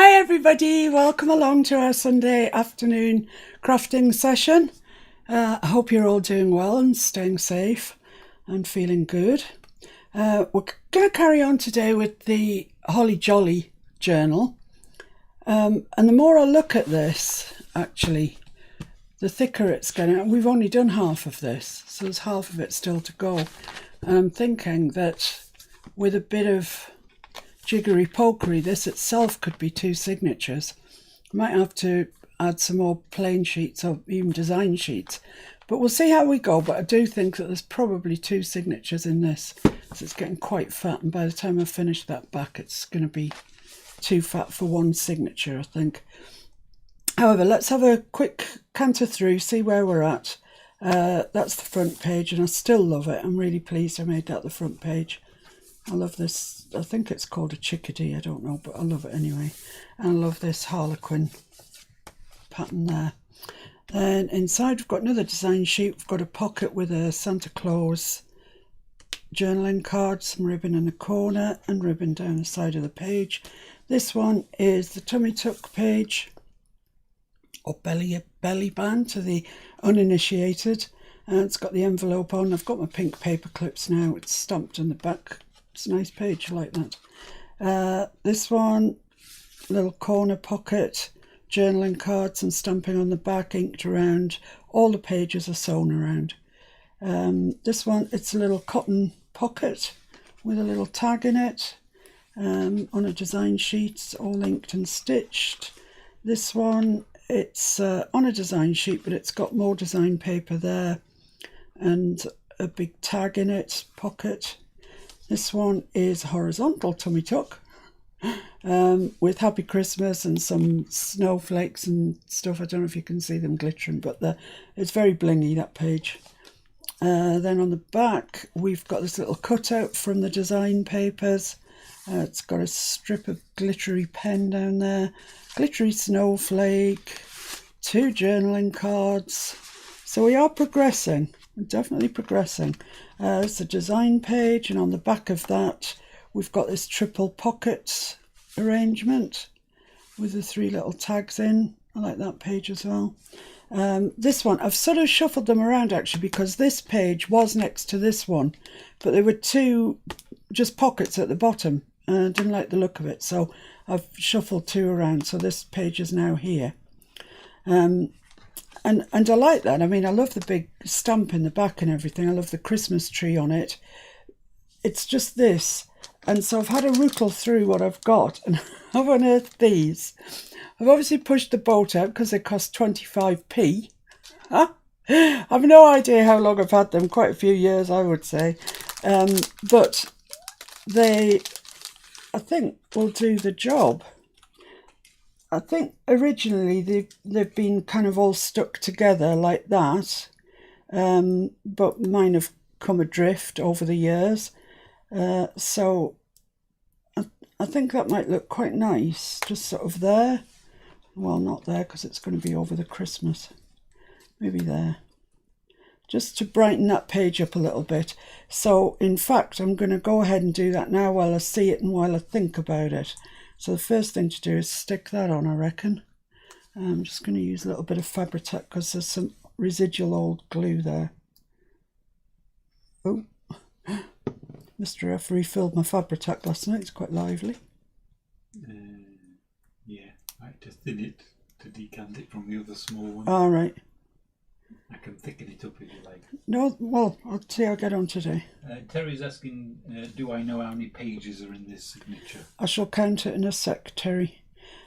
Hi everybody, welcome along to our Sunday afternoon crafting session. I hope you're all doing well and staying safe and feeling good. We're going to carry on today with the Holly Jolly journal. And the more I look at this, actually, the thicker it's getting. We've only done half of this, so there's half of it still to go. And I'm thinking that with a bit of jiggery pokery, this itself could be 2 signatures. I might have to add some more plain sheets or even design sheets, but we'll see how we go. But I do think that there's probably 2 signatures in this, so it's getting quite fat, and by the time I finish that back it's going to be too fat for 1 signature, I think. However, let's have a quick canter through, see where we're at. That's the front page, and I still love it. I'm really pleased I made that the front page. I love this. I think it's called a chickadee, I don't know, but I love it anyway. And I love this harlequin pattern there. Then inside we've got another design sheet. We've got a pocket with a Santa Claus journaling card, some ribbon in the corner and ribbon down the side of the page. This one is the tummy tuck page, or belly band to the uninitiated. And it's got the envelope on. I've got my pink paper clips now. It's stamped on the back. It's a nice page, I like that. This one, little corner pocket, journaling cards and stamping on the back, inked around. All the pages are sewn around. This one, it's a little cotton pocket with a little tag in it, on a design sheet, all inked and stitched. This one, it's on a design sheet, but it's got more design paper there and a big tag in it, pocket. This one is horizontal tummy tuck, with Happy Christmas and some snowflakes and stuff. I don't know if you can see them glittering, but it's very blingy, that page. Then on the back, we've got this little cutout from the design papers. It's got a strip of glittery pen down there, glittery snowflake, 2 journaling cards. So we are progressing. Definitely progressing. It's a design page, and on the back of that we've got this triple pocket arrangement with the 3 little tags in. I like that page as well. This one, I've sort of shuffled them around actually, because this page was next to this one, but there were 2 just pockets at the bottom, and I didn't like the look of it, so I've shuffled 2 around, so this page is now here. And I like that. I mean, I love the big stamp in the back and everything. I love the Christmas tree on it. It's just this. And so I've had a rootle through what I've got, and I've unearthed these. I've obviously pushed the boat out because they cost 25p. Huh? I've no idea how long I've had them. Quite a few years, I would say. But they, I think, will do the job. I think originally they've been kind of all stuck together like that, but mine have come adrift over the years. So I think that might look quite nice, just sort of there. Well, not there because it's going to be over the Christmas. Maybe there. Just to brighten that page up a little bit. So in fact, I'm going to go ahead and do that now while I see it and while I think about it. So the first thing to do is stick that on, I reckon. I'm just going to use a little bit of Fabri-Tac because there's some residual old glue there. Oh, Mr. F refilled my Fabri-Tac last night. It's quite lively. Yeah, I had to thin it to decant it from the other small one. All right. I can thicken it up if you like. No, well, I'll see how I get on today. Terry's asking, do I know how many pages are in this signature? I shall count it in a sec, Terry.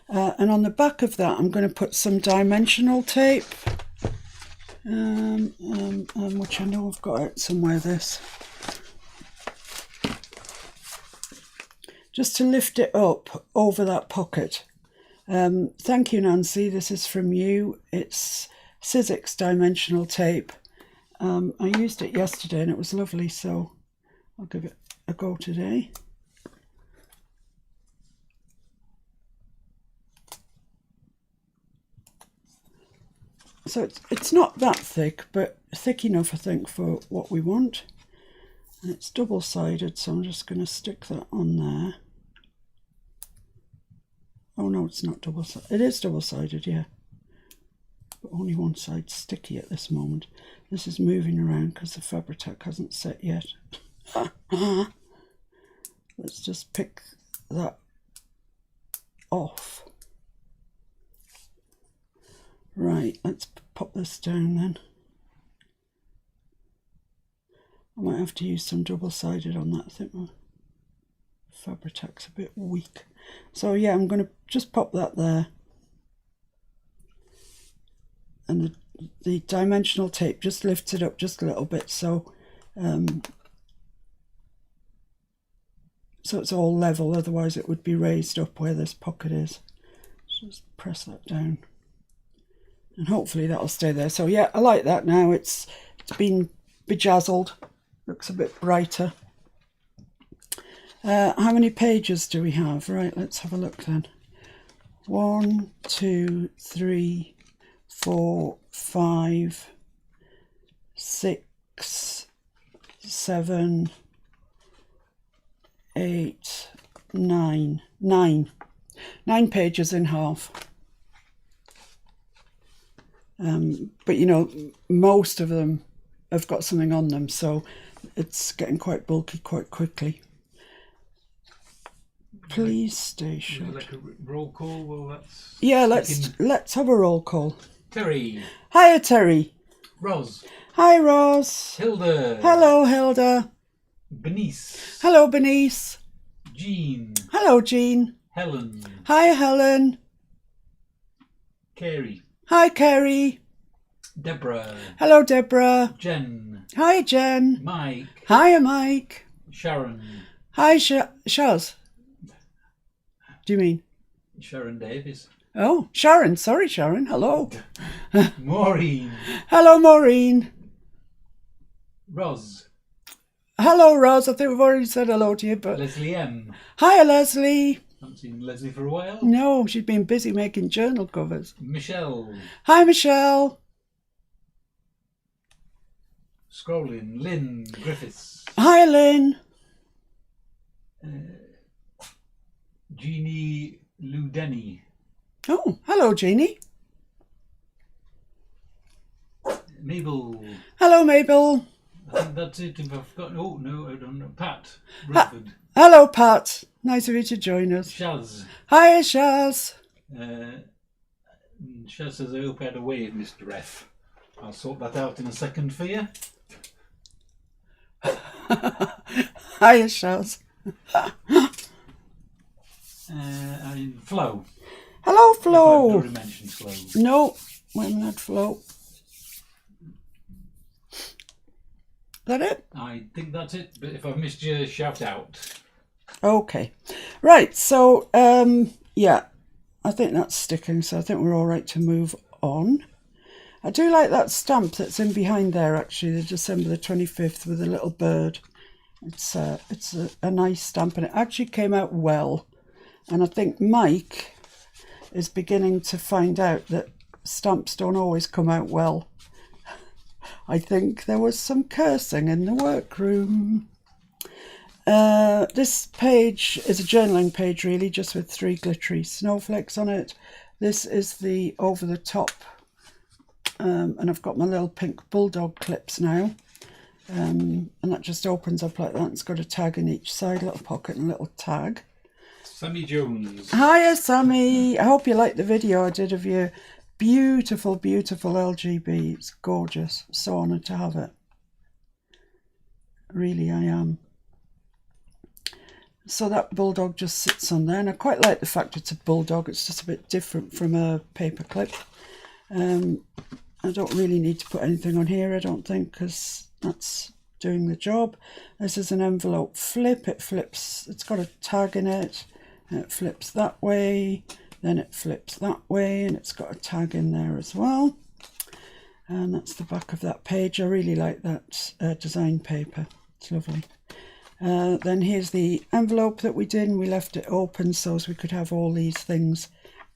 And on the back of that, I'm going to put some dimensional tape, which I know I've got out somewhere, this. Just to lift it up over that pocket. Thank you, Nancy. This is from you. It's Sizzix dimensional tape. I used it yesterday and it was lovely, so I'll give it a go today. So it's not that thick, but thick enough, I think, for what we want. And it's double-sided, so I'm just going to stick that on there. Oh no, it's not double-sided. It is double-sided, yeah. But only one side's sticky at this moment. This is moving around because the Fabri-Tac hasn't set yet. Let's just pick that off. Right, let's pop this down then. I might have to use some double-sided on that. I think my Fabri-Tac's a bit weak. So yeah, I'm going to just pop that there. And the dimensional tape just lifts it up just a little bit, so it's all level, otherwise it would be raised up where this pocket is. Just press that down. And hopefully that'll stay there. So yeah, I like that now. It's been bejazzled. Looks a bit brighter. How many pages do we have? Right, let's have a look then. 1, 2, 3, 4, 5, 6, 7, 8, 9. 9 pages in half. But you know, most of them have got something on them, so it's getting quite bulky quite quickly. Please stay shut. Like a roll call? Well, that's... Yeah, let's have a roll call. Terry. Hiya, Terry. Ros. Hi, Ros. Hilda. Hello, Hilda. Benice. Hello, Benice. Jean. Hello, Jean. Helen. Hi, Helen. Carey. Hi, Kerry. Deborah. Hello, Deborah. Jen. Hi, Jen. Mike. Hiya, Mike. Sharon. Hi, Shaz. Do you mean? Sharon Davis. Oh, Sharon. Sorry, Sharon. Hello. Maureen. Hello, Maureen. Ros. Hello, Ros. I think we've already said hello to you, but... Leslie M. Hiya, Leslie. Haven't seen Leslie for a while. No, she's been busy making journal covers. Michelle. Hi, Michelle. Scrolling. Lynn Griffiths. Hi, Lynn. Jeannie Ludeni. Oh, hello, Jeannie. Mabel. Hello, Mabel. I think that's it. If I've forgotten. Oh, no, I don't know. Pat. Redford. Hello, Pat. Nice of you to join us. Shaz. Hi, Shaz. Shaz says, I hope I had a wave, Mr. F. I'll sort that out in a second for you. Hi, Shaz. Flo. Hello, Flo. I've already mentioned Flo. No, we haven't had Flo. Is that it? I think that's it, but if I've missed you, shout out. Okay. Right, so, yeah, I think that's sticking, so I think we're all right to move on. I do like that stamp that's in behind there, actually, the December the 25th with a little bird. It's a nice stamp, and it actually came out well. And I think Mike is beginning to find out that stamps don't always come out well. I think there was some cursing in the workroom. This page is a journaling page, really, just with 3 glittery snowflakes on it. This is the over the top, and I've got my little pink bulldog clips now. And that just opens up like that. It's got a tag in each side, a little pocket and a little tag. Sammy Jones. Hiya, Sammy. I hope you liked the video I did of your beautiful, beautiful LGB. It's gorgeous. So honoured to have it. Really, I am. So that bulldog just sits on there, and I quite like the fact it's a bulldog. It's just a bit different from a paper clip. I don't really need to put anything on here, I don't think, because that's doing the job. This is an envelope flip. It flips, it's got a tag in it, and it flips that way, then it flips that way, and it's got a tag in there as well. And that's the back of that page. I really like that design paper. It's lovely. Then here's the envelope that we did, and we left it open so as we could have all these things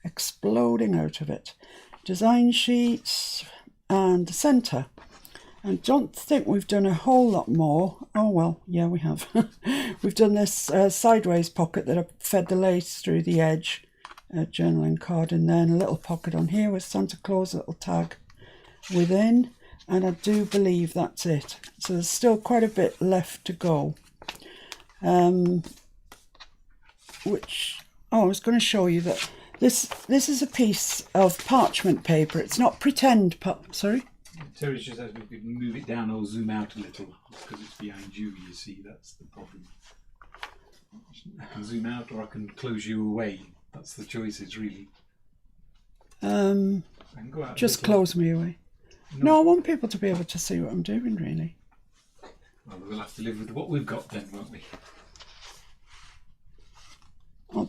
exploding out of it. Design sheets and the centre. I don't think we've done a whole lot more. Oh well, yeah, we have. We've done this sideways pocket that I fed the lace through the edge journaling card in there, and a little pocket on here with Santa Claus, a little tag within, and I do believe that's it. So there's still quite a bit left to go. I was going to show you that this is a piece of parchment paper. It's not pretend sorry? Terry's just asked me if we can move it down or zoom out a little, because it's behind you, you see, that's the problem. I can zoom out or I can close you away. That's the choices, really. I can go out just close me away. No, I want people to be able to see what I'm doing, really. Well, we'll have to live with what we've got then, won't we?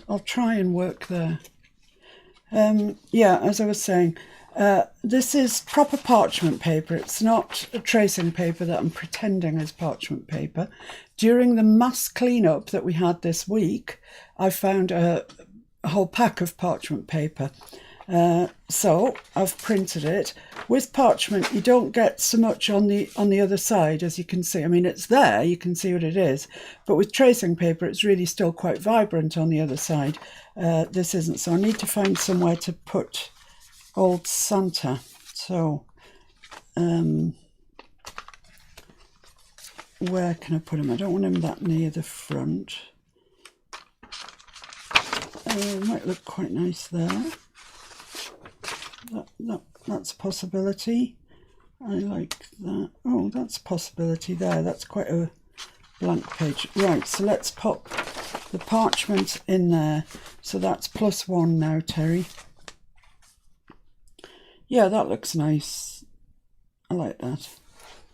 I'll try and work there. Yeah, as I was saying, this is proper parchment paper. It's not a tracing paper that I'm pretending is parchment paper. During the mass cleanup that we had this week, I found a whole pack of parchment paper. So I've printed it. With parchment, you don't get so much on the other side, as you can see. I mean, it's there, you can see what it is. But with tracing paper, it's really still quite vibrant on the other side. This isn't. So I need to find somewhere to put old Santa. So where can I put him? I don't want him that near the front. Might look quite nice there. That's a possibility. I like that. Oh, that's a possibility there. That's quite a blank page. Right, so let's pop the parchment in there. So that's +1 now, Terry. Yeah, that looks nice. I like that.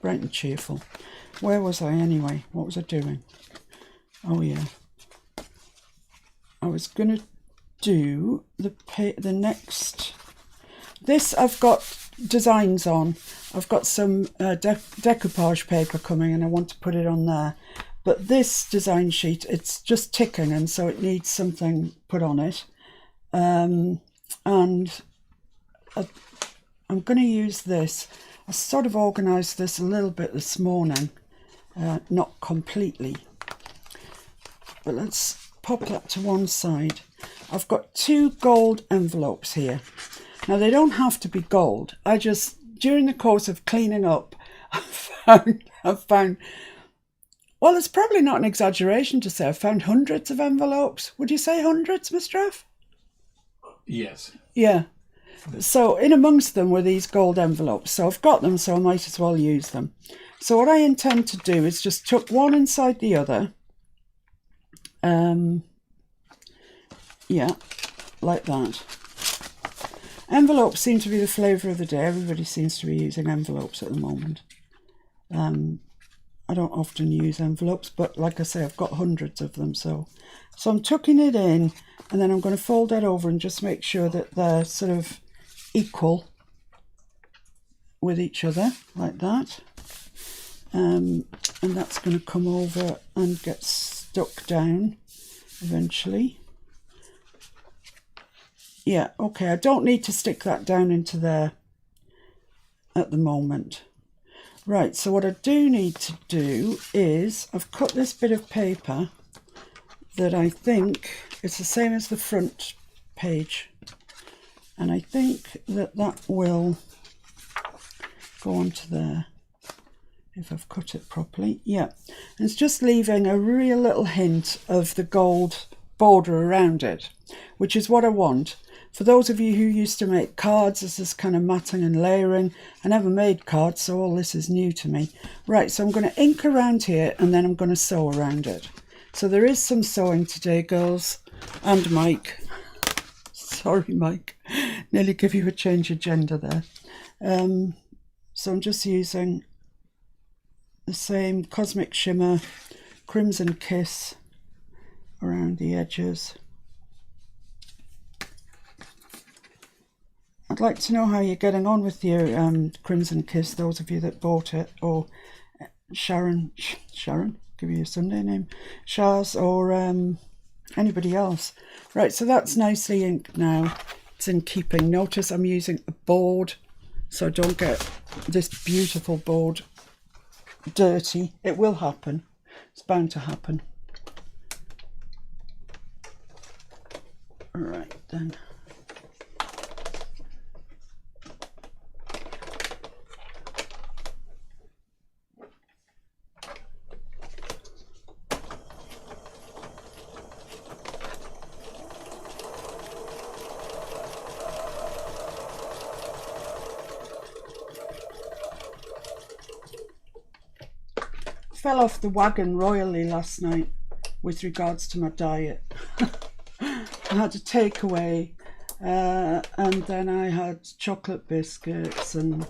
Bright and cheerful. Where was I anyway? What was I doing? Oh yeah. I was going to do the next... This I've got designs on. I've got some decoupage paper coming and I want to put it on there. But this design sheet, it's just ticking, and so it needs something put on it. And I'm going to use this. I sort of organised this a little bit this morning. Not completely. But let's pop that to one side. I've got 2 gold envelopes here. Now, they don't have to be gold. I just, during the course of cleaning up, I've found, well, it's probably not an exaggeration to say I've found hundreds of envelopes. Would you say hundreds, Mr. F? Yes. Yeah. So in amongst them were these gold envelopes. So I've got them, so I might as well use them. So what I intend to do is just tuck one inside the other. Yeah, like that. Envelopes seem to be the flavour of the day. Everybody seems to be using envelopes at the moment. I don't often use envelopes, but like I say, I've got hundreds of them. So I'm tucking it in, and then I'm going to fold that over and just make sure that they're sort of equal with each other, like that. And that's going to come over and get stuck down eventually. Yeah, okay, I don't need to stick that down into there at the moment. Right, so what I do need to do is, I've cut this bit of paper that I think is the same as the front page. And I think that will go onto there, if I've cut it properly. Yeah, and it's just leaving a real little hint of the gold border around it, which is what I want. For those of you who used to make cards, this is kind of matting and layering. I never made cards, so all this is new to me. Right, so I'm going to ink around here and then I'm going to sew around it. So there is some sewing today, girls, and Mike. Sorry, Mike. Nearly give you a change of gender there. So I'm just using the same Cosmic Shimmer, Crimson Kiss around the edges. I'd like to know how you're getting on with your Crimson Kiss, those of you that bought it, or Sharon, give you a Sunday name, Shaz, or anybody else. Right, so that's nicely inked now. It's in keeping. Notice I'm using a board, so don't get this beautiful board dirty. It will happen. It's bound to happen. Right then. fell off the wagon royally last night with regards to my diet. I had a takeaway, and then I had chocolate biscuits, and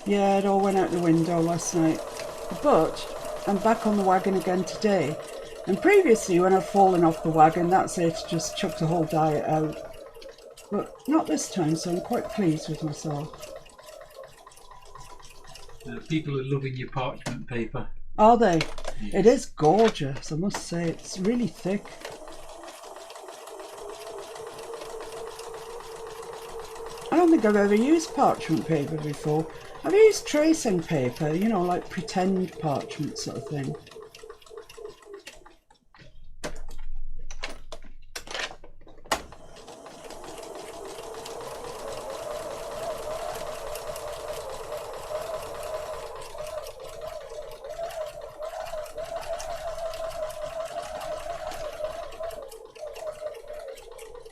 yeah, it all went out the window last night. But I'm back on the wagon again today. And previously, when I've fallen off the wagon, that's it, just chuck the whole diet out. But not this time, so I'm quite pleased with myself. People are loving your parchment paper. Are they? Yes. It is gorgeous, I must say. It's really thick. I don't think I've ever used parchment paper before. I've used tracing paper, you know, like pretend parchment sort of thing.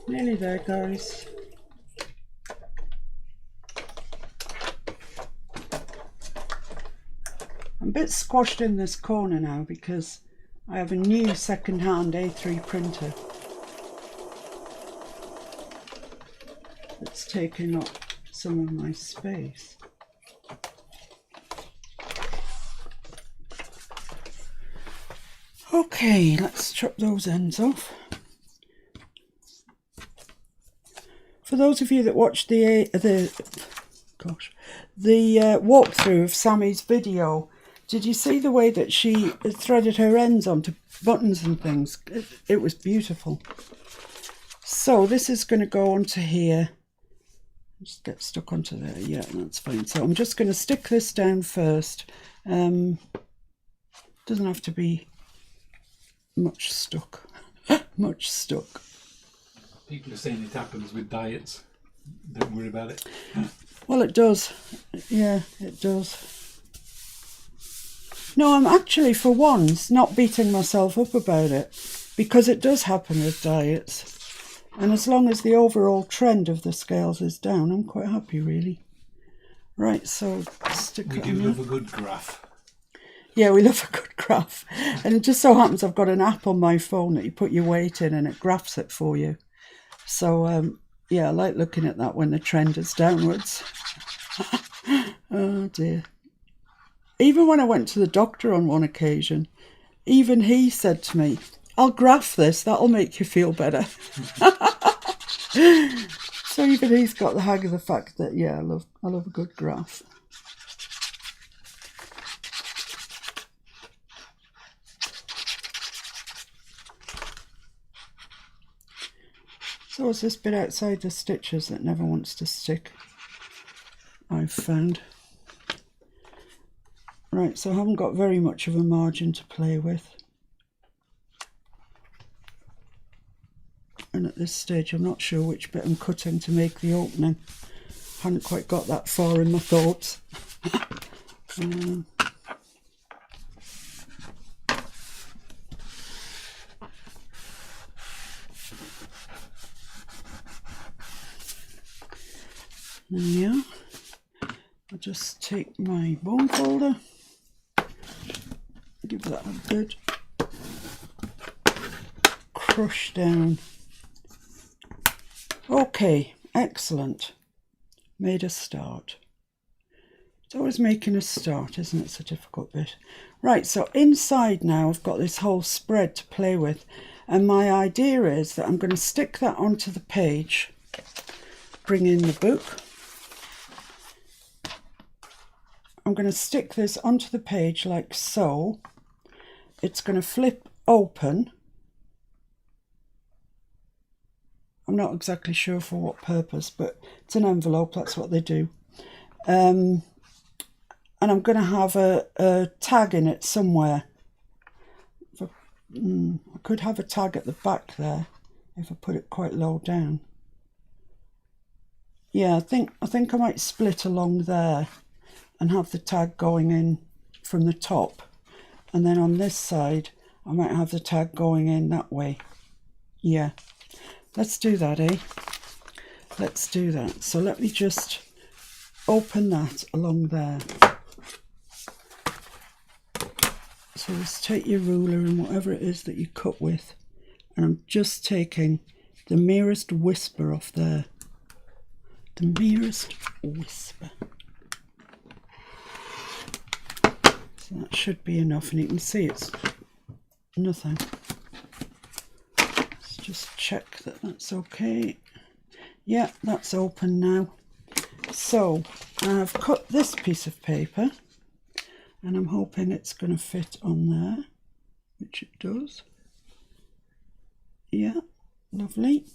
Nearly there, guys. I'm a bit squashed in this corner now because I have a new second-hand A3 printer that's taking up some of my space. Okay, let's chop those ends off. For those of you that watched the walkthrough of Sammy's video, did you see the way that she threaded her ends onto buttons and things? It was beautiful. So this is going to go onto here. Just get stuck onto there. Yeah, that's fine. So I'm just going to stick this down first. Doesn't have to be much stuck. Much stuck. People are saying it happens with diets. Don't worry about it. Well, it does. Yeah, it does. No, I'm actually, for once, not beating myself up about it, because it does happen with diets. And as long as the overall trend of the scales is down, I'm quite happy, really. Right, so stick We it do on love there. a good graph. Yeah, we love a good graph. And it just so happens I've got an app on my phone that you put your weight in and it graphs it for you. So, yeah, I like looking at that when the trend is downwards. Oh, dear. Even when I went to the doctor on one occasion, even he said to me, I'll graph this, that'll make you feel better. So even he's got the hang of the fact that, yeah, I love a good graph. So it's this bit outside the stitches that never wants to stick, I've found. Right, so I haven't got very much of a margin to play with. And at this stage I'm not sure which bit I'm cutting to make the opening. Hadn't quite got that far in my thoughts. Yeah, I'll just take my bone folder, give that a good crush down. Okay, excellent. Made a start. It's always making a start, isn't it? It's a difficult bit. Right, so inside now I've got this whole spread to play with, and my idea is that I'm going to stick that onto the page, bring in the book. I'm going to stick this onto the page like so. It's going to flip open. I'm not exactly sure for what purpose, but it's an envelope, that's what they do. And I'm going to have a tag in it somewhere. I could have a tag at the back there if I put it quite low down. Yeah, I think I might split along there and have the tag going in from the top, and then on this side I might have the tag going in that way. Yeah, let's do that, eh? Let's do that. So let me just open that along there. So just take your ruler and whatever it is that you cut with, and I'm just taking the merest whisper off there. The merest whisper. So that should be enough, and you can see it's nothing. Let's just check that that's okay. Yeah, that's open now. So I've cut this piece of paper, and I'm hoping it's going to fit on there, which it does. Yeah, lovely.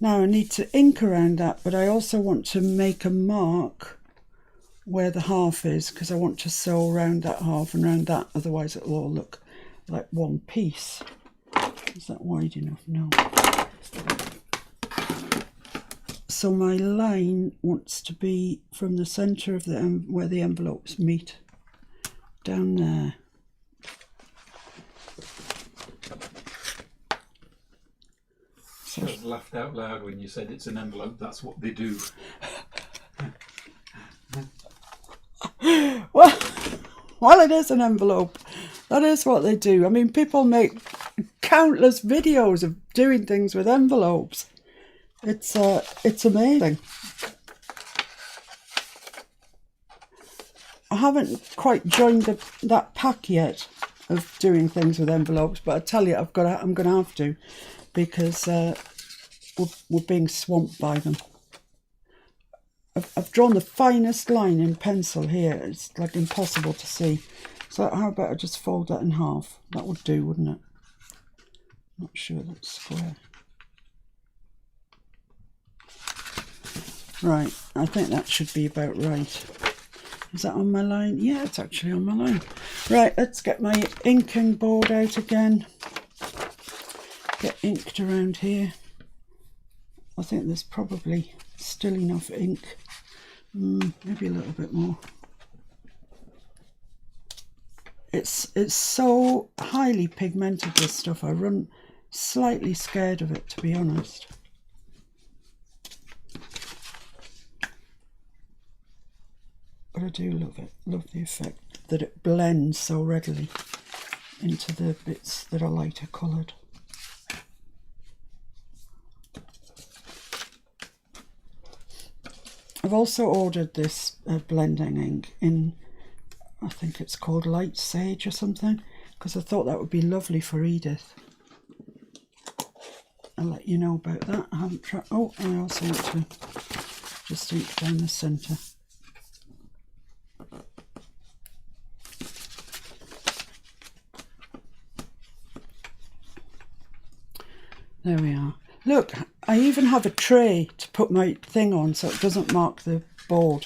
Now I need to ink around that, but I also want to make a mark where the half is, because I want to sew around that half and around that, otherwise it'll all look like one piece. Is that wide enough? No. So my line wants to be from the centre of the where the envelopes meet, down there. I laughed out loud when you said it's an envelope. That's what they do. Well, it is an envelope. That is what they do. I mean, people make countless videos of doing things with envelopes. It's amazing. I haven't quite joined that pack yet of doing things with envelopes, but I tell you, I'm gonna have to, because we're being swamped by them. I've drawn the finest line in pencil here. It's like impossible to see. So how about I just fold that in half? That would do, wouldn't it? Not sure that's square. Right, I think that should be about right. Is that on my line? Yeah, it's actually on my line. Right, let's get my inking board out again. Get inked around here. I think there's probably still enough ink. Maybe a little bit more. It's so highly pigmented, this stuff. I run slightly scared of it, to be honest. But I do love it. Love the effect that it blends so readily into the bits that are lighter coloured. I've also ordered this blending ink in, I think it's called Light Sage or something, because I thought that would be lovely for Edith. I'll let you know about that. I haven't tried. Oh, I also want to just ink down the centre. There we are. Look, I even have a tray to put my thing on so it doesn't mark the board.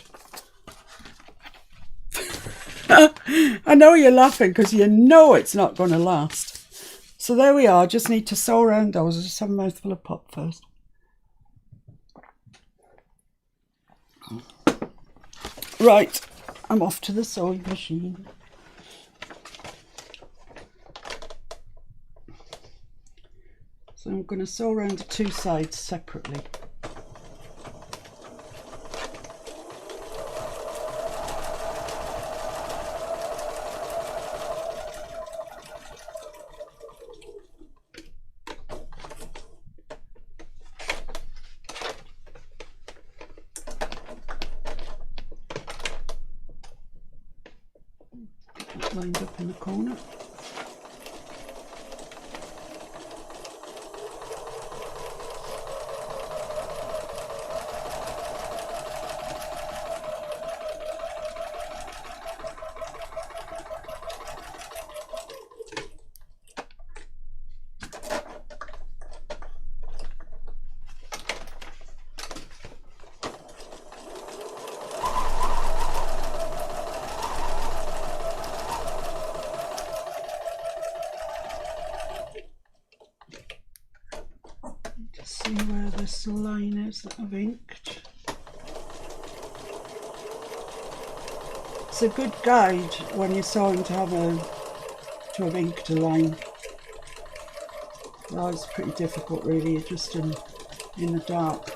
I know you're laughing because you know it's not going to last. So there we are. Just need to sew around those. I'll just have a mouthful of pop first. Right, I'm off to the sewing machine. So I'm going to sew around the two sides separately. That lined up in the corner. See where this line is that I've inked. It's a good guide when you're sewing to have inked a line. Well, it's pretty difficult really, you're just in the dark.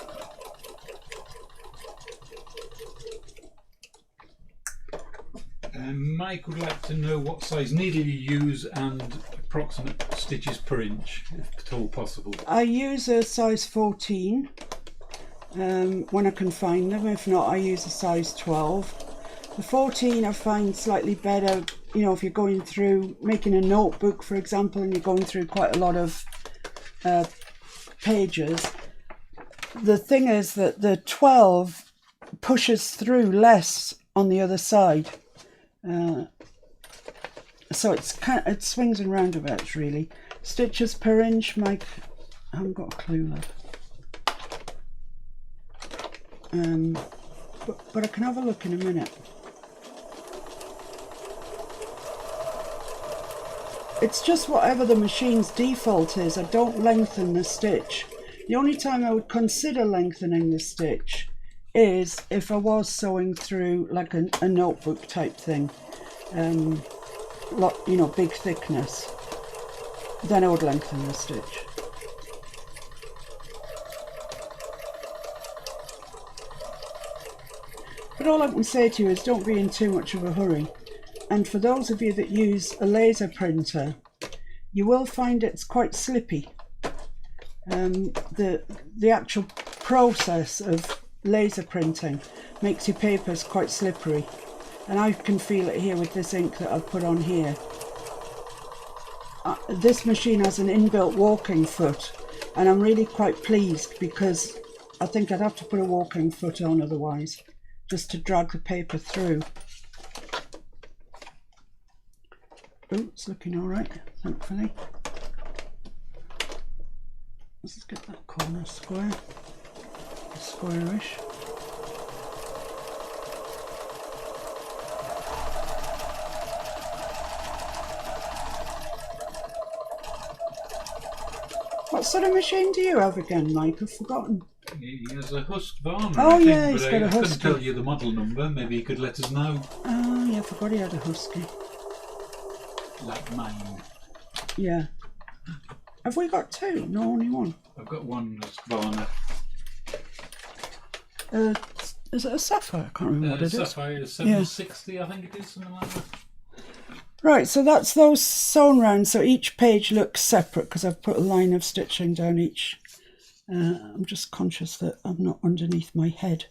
My Mike would like to know what size needle you use and approximate stitches per inch, if at all possible. I use a size 14 when I can find them. If not, I use a size 12. The 14 I find slightly better, you know, if you're going through making a notebook, for example, and you're going through quite a lot of pages. The thing is that the 12 pushes through less on the other side, so it swings and roundabouts really. Stitches per inch, Mike, I haven't got a clue, love. But I can have a look in a minute. It's just whatever the machine's default is. I don't lengthen the stitch. The only time I would consider lengthening the stitch is if I was sewing through like a notebook type thing, you know, big thickness, then I would lengthen the stitch. But all I can say to you is don't be in too much of a hurry. And for those of you that use a laser printer, you will find it's quite slippy. The actual process of laser printing makes your papers quite slippery, and I can feel it here with this ink that I've put on here. This machine has an inbuilt walking foot, and I'm really quite pleased because I think I'd have to put a walking foot on otherwise, just to drag the paper through. Oh, it's looking all right, thankfully. Let's just get that corner square, squarish. What sort of machine do you have again, Mike? I've forgotten. He has a Husqvarna. Oh, I think, yeah, he's but got a I couldn't Husky. tell you the model number. Maybe he could let us know. Oh, yeah, I forgot he had a Husky. Like mine. Yeah. Have we got two? No, only one. I've got one Husqvarna. Is it a Sapphire? I can't remember what it is. Sapphire 760, I think it is, something like that. Right, so that's those sewn round, so each page looks separate because I've put a line of stitching down each. I'm just conscious that I'm not underneath my head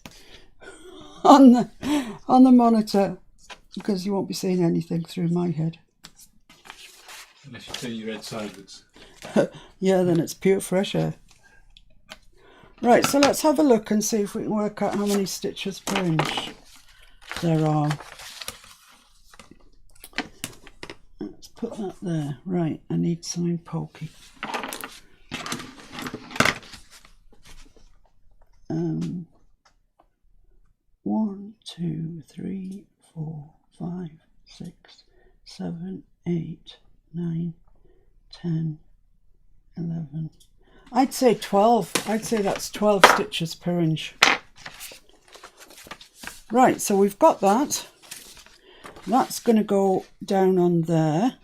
on the monitor, because you won't be seeing anything through my head. Unless you turn your head sideways. Yeah, then it's pure fresh air. Right, so let's have a look and see if we can work out how many stitches per inch there are. Let's put that there. Right, I need something pokey. 1, 2, 3, 4, 5, 6, 7, 8, 9, 10, 11. I'd say 12. I'd say that's 12 stitches per inch. Right, so we've got that. That's going to go down on there.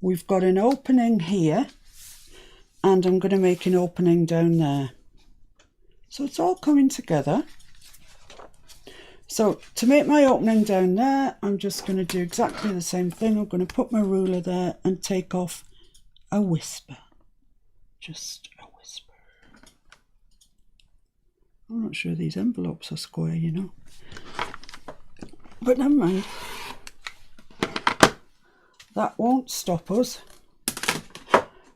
We've got an opening here, and I'm going to make an opening down there. So it's all coming together. So to make my opening down there, I'm just going to do exactly the same thing. I'm going to put my ruler there and take off a whisper. Just a whisper. I'm not sure these envelopes are square, you know. But never mind. That won't stop us.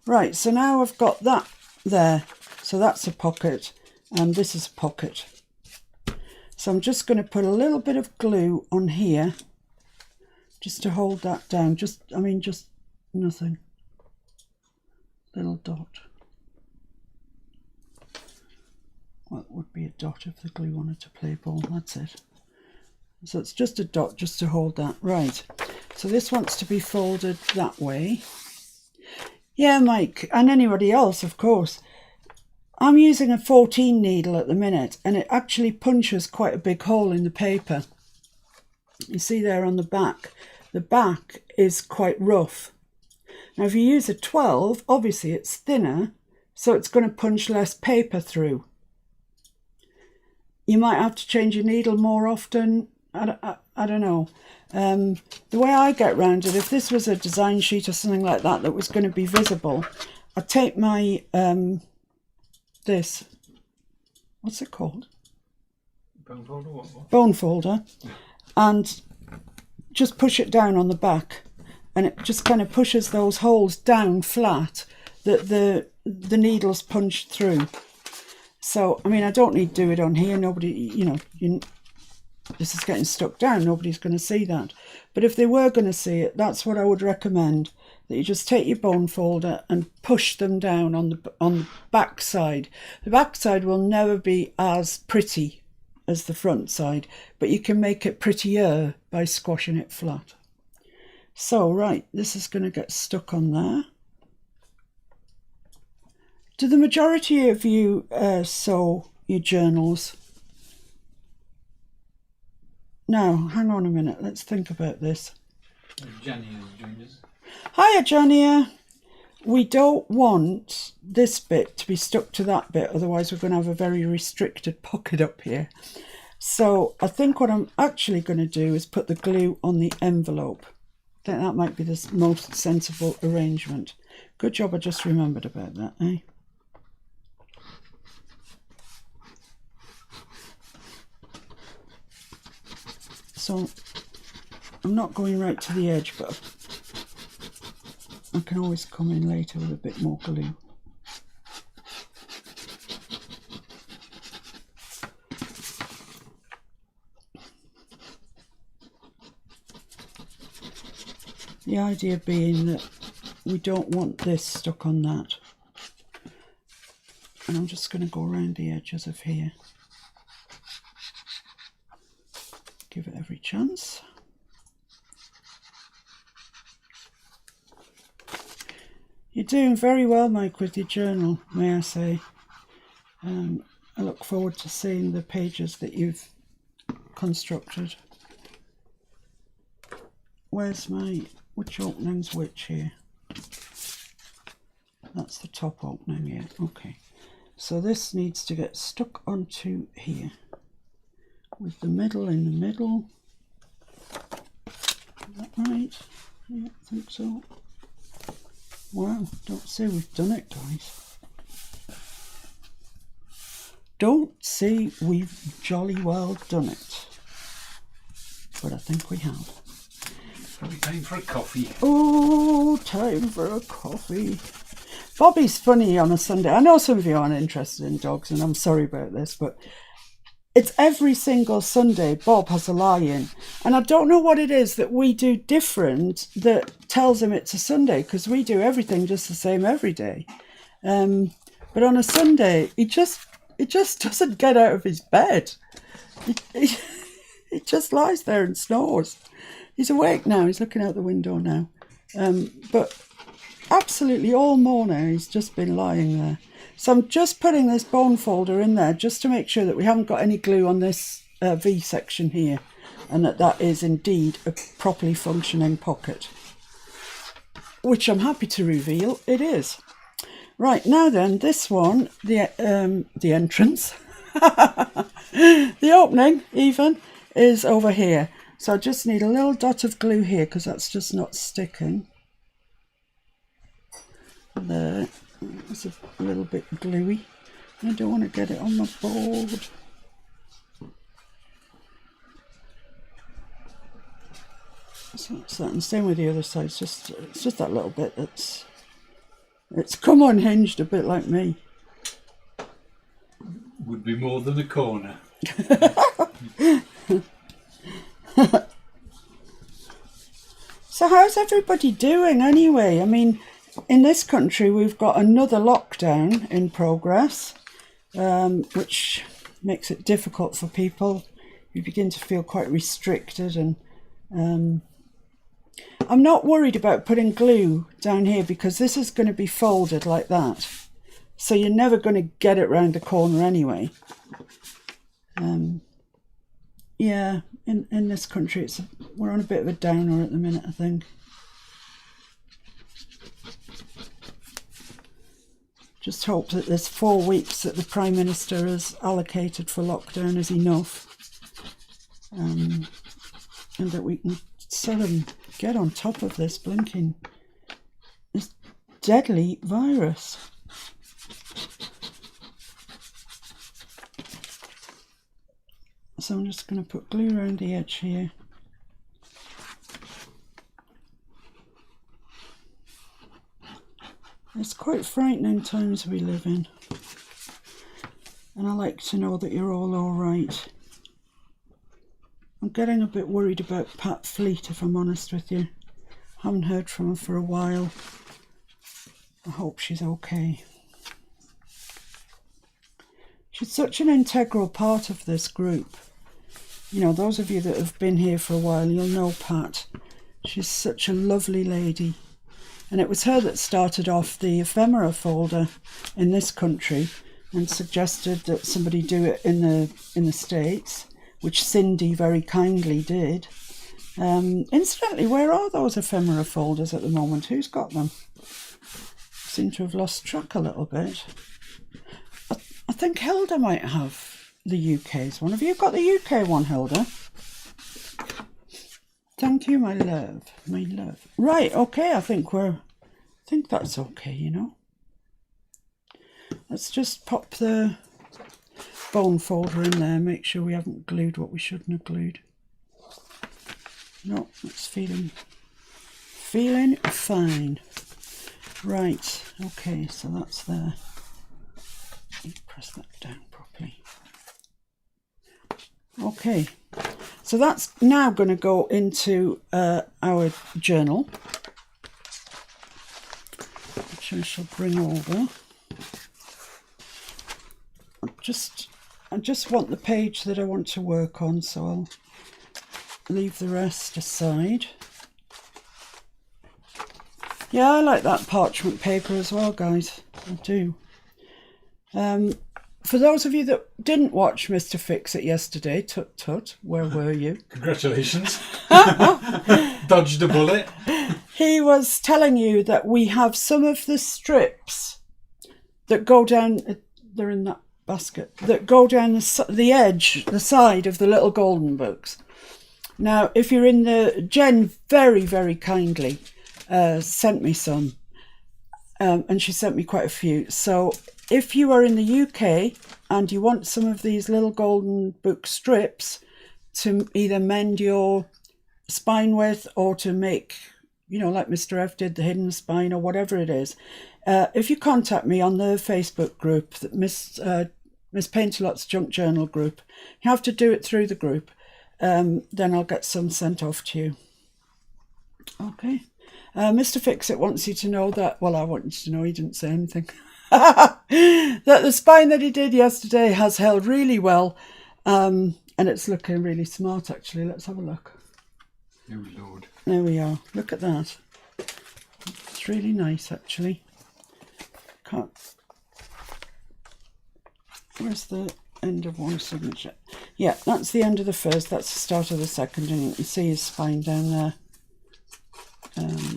Right, so now I've got that there. So that's a pocket, and this is a pocket. So I'm just going to put a little bit of glue on here, just to hold that down. Just nothing. Little dot. What would be a dot if the glue wanted to play ball? That's it. So it's just a dot just to hold that. Right. So this wants to be folded that way. Yeah, Mike, and anybody else, of course. I'm using a 14 needle at the minute, and it actually punches quite a big hole in the paper. You see there on the back is quite rough. Now if you use a 12, obviously it's thinner, so it's going to punch less paper through. You might have to change your needle more often. I don't know. The way I get round it, if this was a design sheet or something like that that was going to be visible, I'd take my, this, what's it called? Bone folder? What? Bone folder, and just push it down on the back, and it just kind of pushes those holes down flat that the needles punch through. So, I mean, I don't need to do it on here. Nobody, you know, this is getting stuck down. Nobody's going to see that. But if they were going to see it, that's what I would recommend. That you just take your bone folder and push them down on the back side. The back side will never be as pretty as the front side, but you can make it prettier by squashing it flat. So, right, this is going to get stuck on there. Do the majority of you sew your journals? Now, hang on a minute, let's think about this. Jania has joined us. Hiya, Jania. We don't want this bit to be stuck to that bit, otherwise we're going to have a very restricted pocket up here. So I think what I'm actually going to do is put the glue on the envelope. I think that might be the most sensible arrangement. Good job I just remembered about that, eh? So I'm not going right to the edge, but I can always come in later with a bit more glue. The idea being that we don't want this stuck on that. And I'm just going to go around the edges of here. Give it every chance. You're doing very well, Mike, with your journal, may I say. I look forward to seeing the pages that you've constructed. Where's which opening's which here? That's the top opening, yeah, okay. So this needs to get stuck onto here, with the middle in the middle. Is that right? Yeah, I think so. Wow, don't say we've done it, guys. Don't say we've jolly well done it. But I think we have. Probably time for a coffee. Oh, time for a coffee. Bobby's funny on a Sunday. I know some of you aren't interested in dogs, and I'm sorry about this, but it's every single Sunday Bob has a lie-in. And I don't know what it is that we do different that tells him it's a Sunday, because we do everything just the same every day. But on a Sunday, he just doesn't get out of his bed. He just lies there and snores. He's awake now. He's looking out the window now. But absolutely all morning he's just been lying there. So I'm just putting this bone folder in there just to make sure that we haven't got any glue on this V section here, and that is indeed a properly functioning pocket, which I'm happy to reveal it is. Right, now then, this one, the entrance, the opening even, is over here. So I just need a little dot of glue here because that's just not sticking. There, it's a little bit gluey. I don't want to get it on my board. So that's that, and same with the other side. It's just that little bit it's come unhinged a bit like me. Would be more than a corner. So how's everybody doing anyway? I mean, in this country we've got another lockdown in progress, which makes it difficult for people. You begin to feel quite restricted, and I'm not worried about putting glue down here because this is going to be folded like that. So you're never going to get it round the corner anyway. Yeah, in this country we're on a bit of a downer at the minute, I think. Just hope that this 4 weeks that the Prime Minister has allocated for lockdown is enough. and that we can sort of get on top of this this deadly virus. So I'm just going to put glue around the edge here. It's quite frightening times we live in, and I like to know that you're all right. I'm getting a bit worried about Pat Fleet, if I'm honest with you. Haven't heard from her for a while. I hope she's okay. She's such an integral part of this group. You know, those of you that have been here for a while, you'll know Pat. She's such a lovely lady. And it was her that started off the ephemera folder in this country and suggested that somebody do it in the States, which Cindy very kindly did. Incidentally, where are those ephemera folders at the moment? Who's got them? Seem to have lost track a little bit. I think Hilda might have the UK's one. Have you got the UK one, Hilda? Thank you, my love. My love. Right, okay, I think that's okay, you know. Let's just pop the bone folder in there, make sure we haven't glued what we shouldn't have glued. No, it's feeling fine. Right, okay, so that's there. Press that down properly. Okay, so that's now going to go into our journal, which I shall bring over. I just want the page that I want to work on, so I'll leave the rest aside. Yeah, I like that parchment paper as well, guys. I do. For those of you that didn't watch Mr. Fix-It yesterday, tut, where were you? Congratulations. Dodged a bullet. He was telling you that we have some of the strips that go down, they're in that basket, that go down the edge, the side of the little golden books. Now, if you're in Jen very, very kindly sent me some, and she sent me quite a few. So if you are in the UK and you want some of these little golden book strips to either mend your spine with or to make, you know, like Mr. F did, the hidden spine or whatever it is, if you contact me on the Facebook group, Miss Paintalot's Junk Journal group, you have to do it through the group, then I'll get some sent off to you. Okay. Mr. Fix-It wants you to know that, well, I want you to know, he didn't say anything, that the spine that he did yesterday has held really well, and it's looking really smart, actually. Let's have a look. Oh, Lord. There we are. Look at that. It's really nice, actually. Where's the end of one signature? Yeah, that's the end of the first. That's the start of the second, and you can see his spine down there.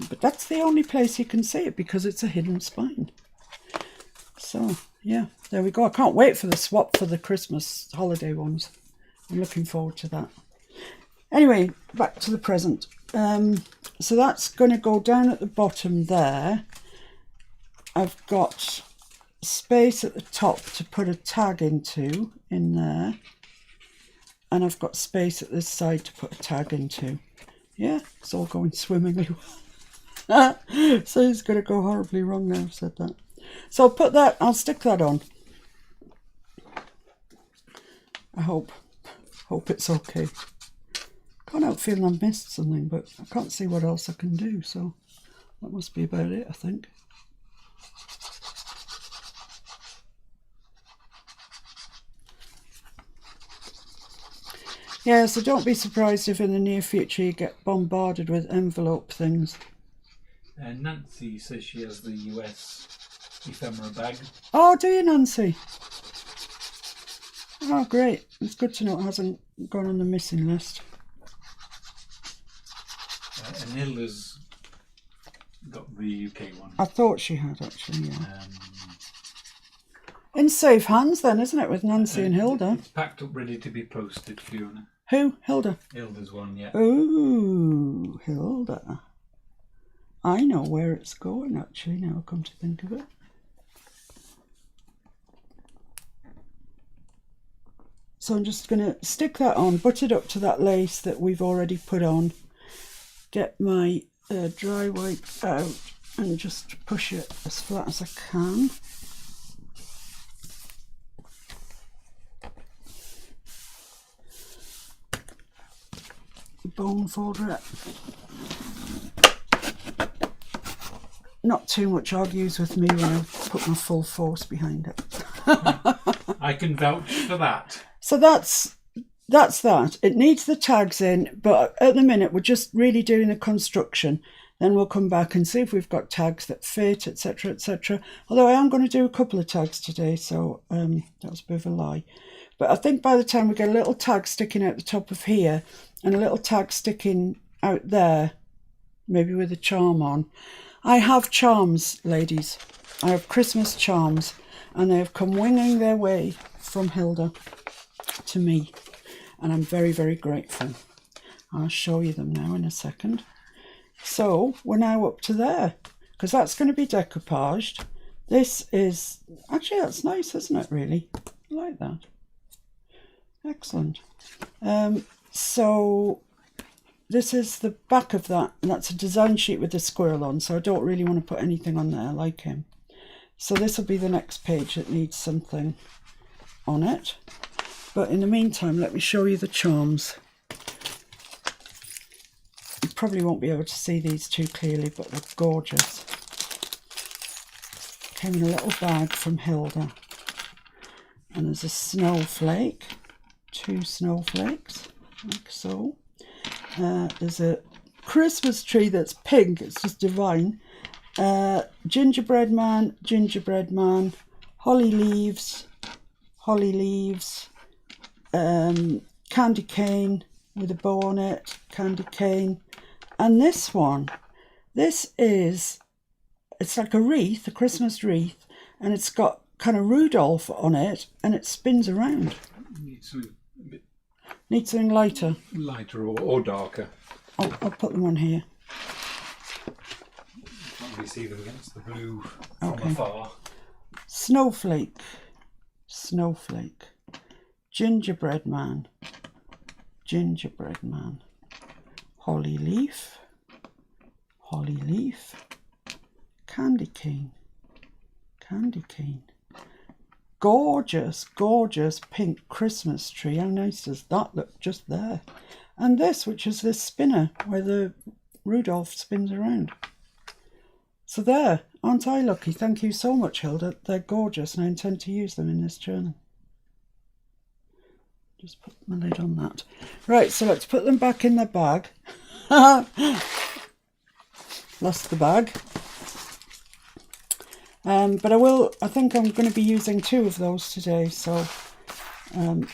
But that's the only place you can see it because it's a hidden spine. So, yeah, there we go. I can't wait for the swap for the Christmas holiday ones. I'm looking forward to that. Anyway, back to the present. So that's going to go down at the bottom there. I've got space at the top to put a tag in there. And I've got space at this side to put a tag into. Yeah, it's all going swimmingly well. So it's going to go horribly wrong now I've said that. So I'll stick that on. I hope it's okay. Can't help feeling I've missed something, but I can't see what else I can do, so that must be about it, I think. Yeah, so don't be surprised if in the near future you get bombarded with envelope things. Nancy says she has the US ephemera bag. Oh, do you, Nancy? Oh, great. It's good to know it hasn't gone on the missing list. And Hilda's got the UK one. I thought she had, actually, yeah. In safe hands then, isn't it, with Nancy and Hilda? It's packed up ready to be posted, Fiona. Who? Hilda? Hilda's one, yeah. Ooh, Hilda. I know where it's going, actually, now I come to think of it. So I'm just going to stick that on, butt it up to that lace that we've already put on, get my dry wipe out and just push it as flat as I can. Bone folder it. Not too much argues with me when I put my full force behind it. I can vouch for that. So that's that. It needs the tags in, but at the minute we're just really doing the construction. Then we'll come back and see if we've got tags that fit, etc, etc. Although I am going to do a couple of tags today, so that was a bit of a lie. But I think by the time we get a little tag sticking out the top of here and a little tag sticking out there, maybe with a charm on. I have charms, ladies. I have Christmas charms, and they have come winging their way from Hilda to me, and I'm very, very grateful. I'll show you them now in a second. So we're now up to there, because that's going to be decoupaged. This is, actually that's nice, isn't it, really? I like that. Excellent. So this is the back of that, and that's a design sheet with the squirrel on, so I don't really want to put anything on there like him. So this will be the next page that needs something on it. But in the meantime, let me show you the charms. You probably won't be able to see these too clearly, but they're gorgeous. Came in a little bag from Hilda. And there's a snowflake, 2 snowflakes, like so. There's a Christmas tree that's pink, it's just divine. Gingerbread man, holly leaves, candy cane with a bow on it, candy cane. And this one, it's like a wreath, a Christmas wreath, and it's got kind of Rudolph on it, and it spins around. Need something lighter. Lighter or darker. I'll put them on here. Can't really see them against the blue from afar. Snowflake, gingerbread man, holly leaf, candy cane. Gorgeous pink Christmas tree. How nice does that look just there? And this, which is this spinner where the Rudolph spins around. So there, aren't I lucky? Thank you so much, Hilda. They're gorgeous, and I intend to use them in this journal. Just put my lid on that. Right, so let's put them back in the bag. Lost the bag. But I think I'm going to be using 2 of those today, so I'll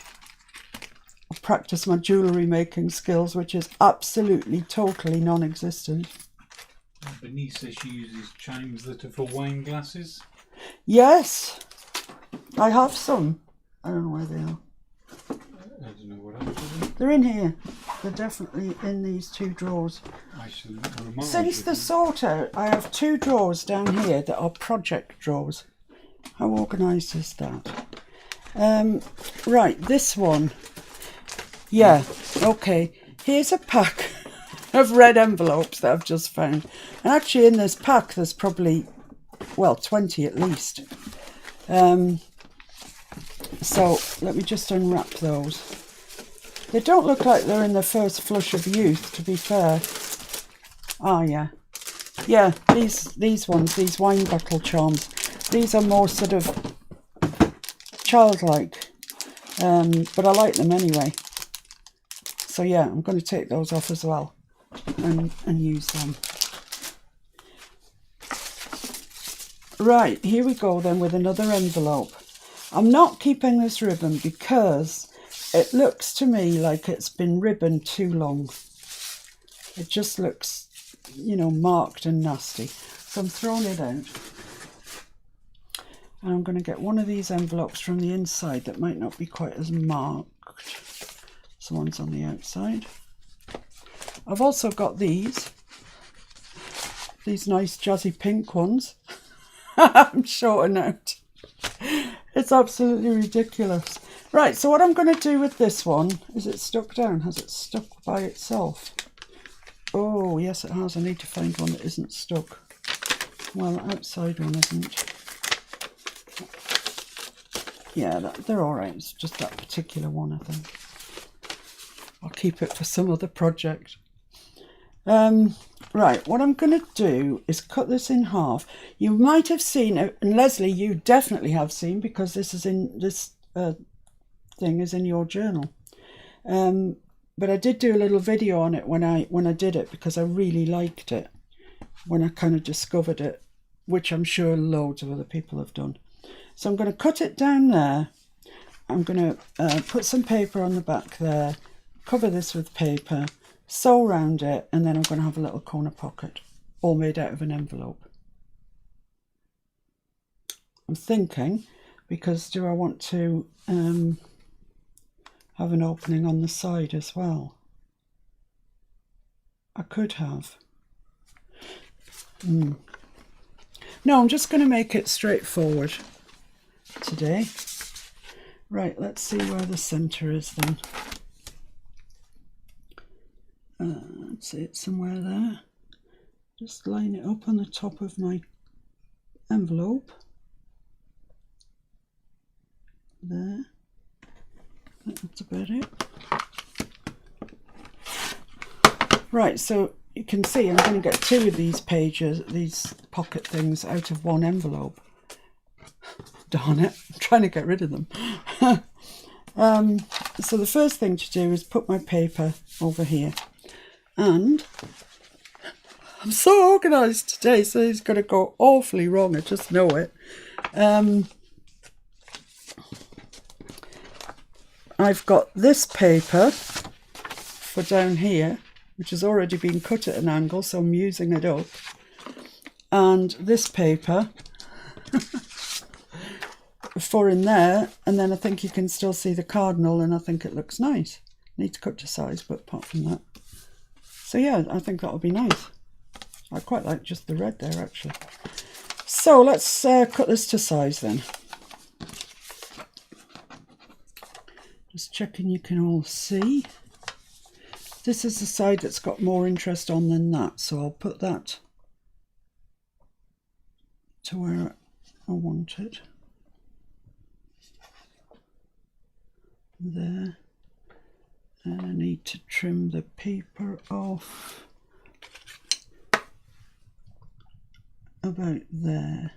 practice my jewellery making skills, which is absolutely, totally non-existent. Bernice says she uses chimes that are for wine glasses. Yes, I have some. I don't know where they are. I don't know what else. They're in here. They're definitely in these 2 drawers. I should remark. Since the sort out, I have 2 drawers down here that are project drawers. How organised is that? Right, this one. Yeah, okay. Here's a pack of red envelopes that I've just found. And actually in this pack there's probably, well, 20 at least. So let me just unwrap those. They don't look like they're in the first flush of youth, to be fair. Ah, yeah. Yeah, these ones, these wine bottle charms, these are more sort of childlike, but I like them anyway. So yeah, I'm going to take those off as well and use them. Right, here we go then with another envelope. I'm not keeping this ribbon because it looks to me like it's been ribboned too long. It just looks, you know, marked and nasty. So I'm throwing it out. And I'm going to get one of these envelopes from the inside that might not be quite as marked. So the ones on the outside. I've also got these nice jazzy pink ones. I'm shorting out. It's absolutely ridiculous. Right, so what I'm going to do with this one, is it stuck down? Has it stuck by itself? Oh, yes it has. I need to find one that isn't stuck. Well, the outside one isn't. Yeah, they're alright. It's just that particular one, I think. I'll keep it for some other project. Right, what I'm going to do is cut this in half. You might have seen it, and Leslie, you definitely have seen, because this is in this thing is in your journal. But I did do a little video on it when I did it, because I really liked it when I kind of discovered it, which I'm sure loads of other people have done. So I'm going to cut it down there. I'm going to put some paper on the back there, cover this with paper, sew around it, and then I'm going to have a little corner pocket, all made out of an envelope. I'm thinking, because do I want to have an opening on the side as well? I could have. No, I'm just going to make it straightforward today. Right, let's see where the centre is then. Let's see, it's somewhere there. Just line it up on the top of my envelope. There. That's about it. Right, so you can see I'm going to get two of these pages, these pocket things, out of one envelope. Darn it, I'm trying to get rid of them. So the first thing to do is put my paper over here. And I'm so organised today, so it's going to go awfully wrong, I just know it. I've got this paper for down here, which has already been cut at an angle, so I'm using it up. And this paper for in there, and then I think you can still see the cardinal, and I think it looks nice. Need to cut to size, but apart from that. So yeah, I think that'll be nice. I quite like just the red there, actually. So let's cut this to size then. Just checking you can all see. This is the side that's got more interest on than that, so I'll put that to where I want it. There. And I need to trim the paper off about there,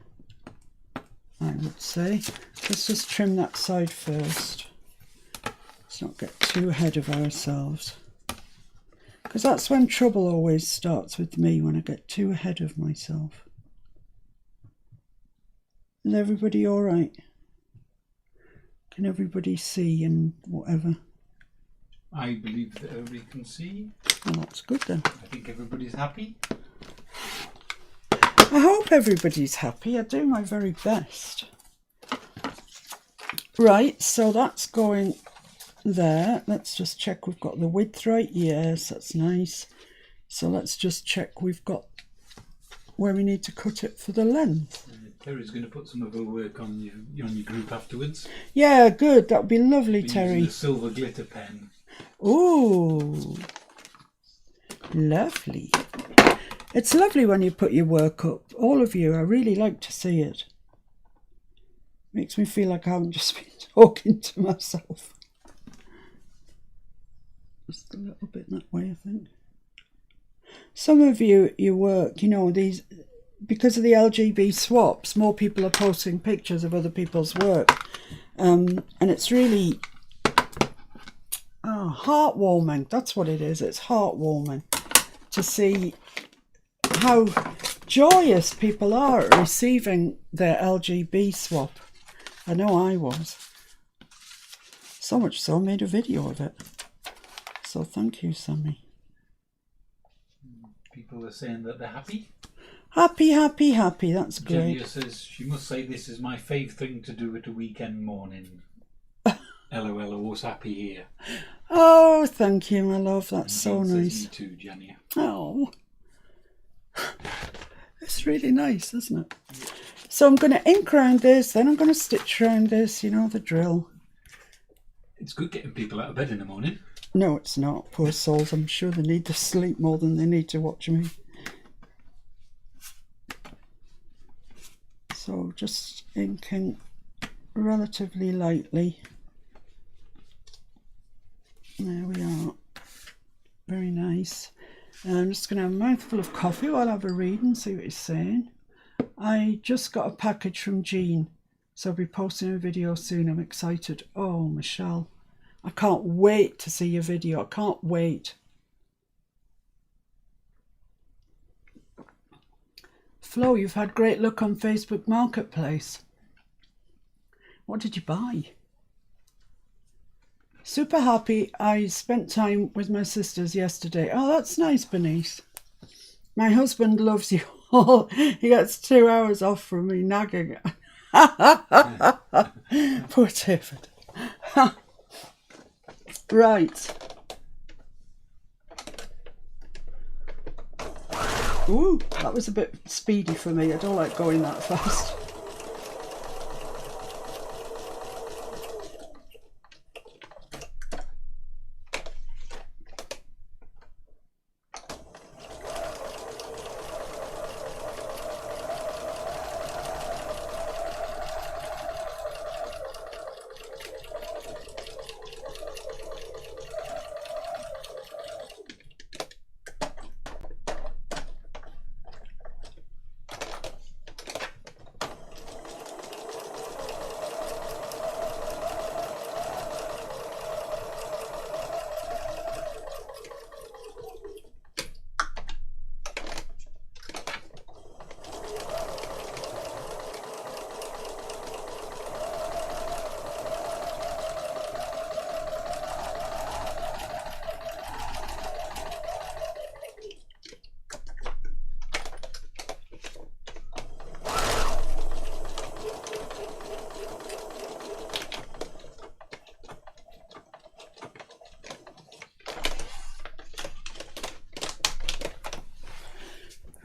I would say. Let's just trim that side first. Let's not get too ahead of ourselves, because that's when trouble always starts with me, when I get too ahead of myself. Is everybody all right? Can everybody see and whatever? I believe that everybody can see. Well, that's good then. I think everybody's happy. I hope everybody's happy. I do my very best. Right, so that's going there. Let's just check we've got the width right. Yes, that's nice. So let's just check we've got where we need to cut it for the length. Terry's going to put some of her work on your group afterwards. Yeah, good. That would be lovely, Terry. Using a silver glitter pen. Ooh, lovely. It's lovely when you put your work up. All of you, I really like to see it. Makes me feel like I haven't just been talking to myself. Just a little bit that way, I think. Some of you, your work, you know, these, because of the LGB swaps, more people are posting pictures of other people's work. And it's really heartwarming. That's what it is. It's heartwarming to see how joyous people are at receiving their LGB swap. I know I was. So much so I made a video of it. So thank you, Sammy. People are saying that they're happy. Happy, happy, happy. That's great. Julia says she must say this is my fave thing to do at a weekend morning. LOL, I was happy here. Oh, thank you, my love. That's And so Jean says, nice. me too, Jania. Oh, it's really nice, isn't it? Yeah. So I'm going to ink around this, then I'm going to stitch around this, you know the drill. It's good getting people out of bed in the morning. No, it's not. Poor souls. I'm sure they need to sleep more than they need to watch me. So just inking relatively lightly. There we are. Very nice. I'm just going to have a mouthful of coffee while I have a read and see what he's saying. I just got a package from Jean, so I'll be posting a video soon. I'm excited. Oh, Michelle, I can't wait to see your video. I can't wait. Flo, you've had great luck on Facebook Marketplace. What did you buy? Super happy. I spent time with my sisters yesterday. Oh, that's nice, Bernice. My husband loves you all. He gets 2 hours off from me nagging. Poor David. Right. Ooh, that was a bit speedy for me. I don't like going that fast.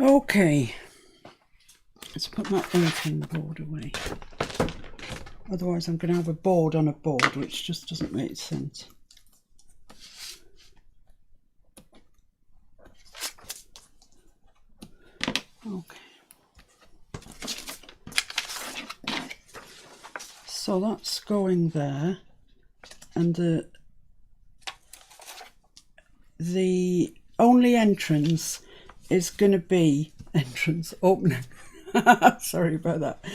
Okay, let's put my inking board away. Otherwise I'm going to have a board on a board, which just doesn't make sense. Okay. So that's going there, and the only entrance is going to be opening. Sorry about that.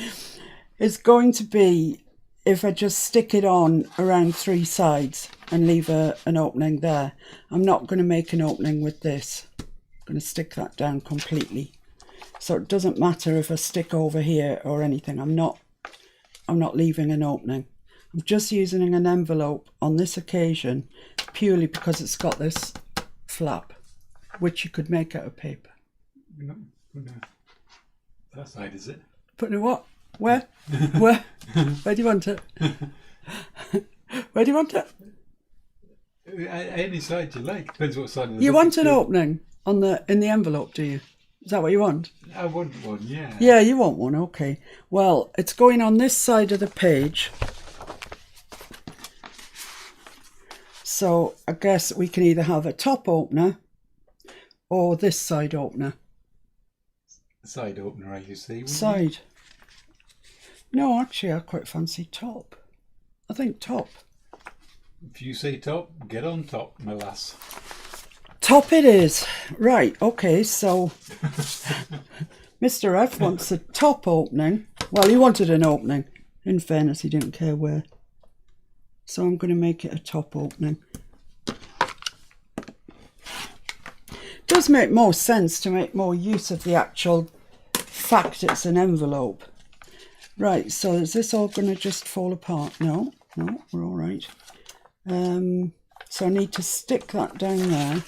It's going to be if I just stick it on around 3 sides and leave an opening there. I'm not going to make an opening with this. I'm going to stick that down completely. So it doesn't matter if I stick over here or anything. I'm not leaving an opening. I'm just using an envelope on this occasion purely because it's got this flap, which you could make out of paper. No. That side, is it? Putting a what? Where? Where? Where do you want it? Where do you want it? Any side you like. Depends what side of the You book want an it's opening in the envelope, do you? Is that what you want? I want one, yeah. Yeah, you want one, okay. Well, it's going on this side of the page. So I guess we can either have a top opener or this side opener. Side opener, you see. Side. No, actually, I quite fancy top. I think top. If you say top, get on top, my lass. Top it is. Right, okay, so Mr. F wants a top opening. Well, he wanted an opening. In fairness, he didn't care where. So I'm going to make it a top opening. Does make more sense to make more use of the actual fact it's an envelope. Right, so is this all going to just fall apart? No, we're all right. So I need to stick that down there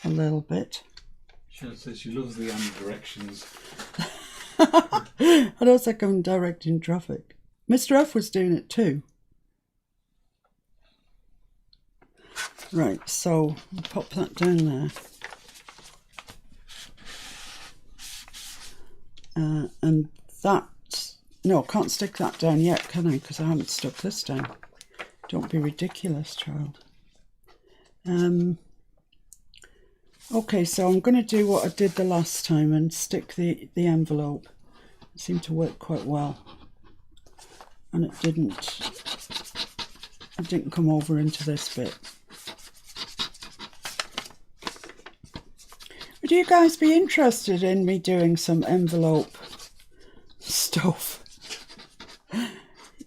a little bit. She says she loves the directions. I don't think I'm directing traffic. Mr. F was doing it too. Right, so I'll pop that down there. And that, no, I can't stick that down yet, can I? Because I haven't stuck this down. Don't be ridiculous, child. Okay, so I'm going to do what I did the last time and stick the envelope. It seemed to work quite well. And it didn't come over into this bit. Would you guys be interested in me doing some envelope stuff?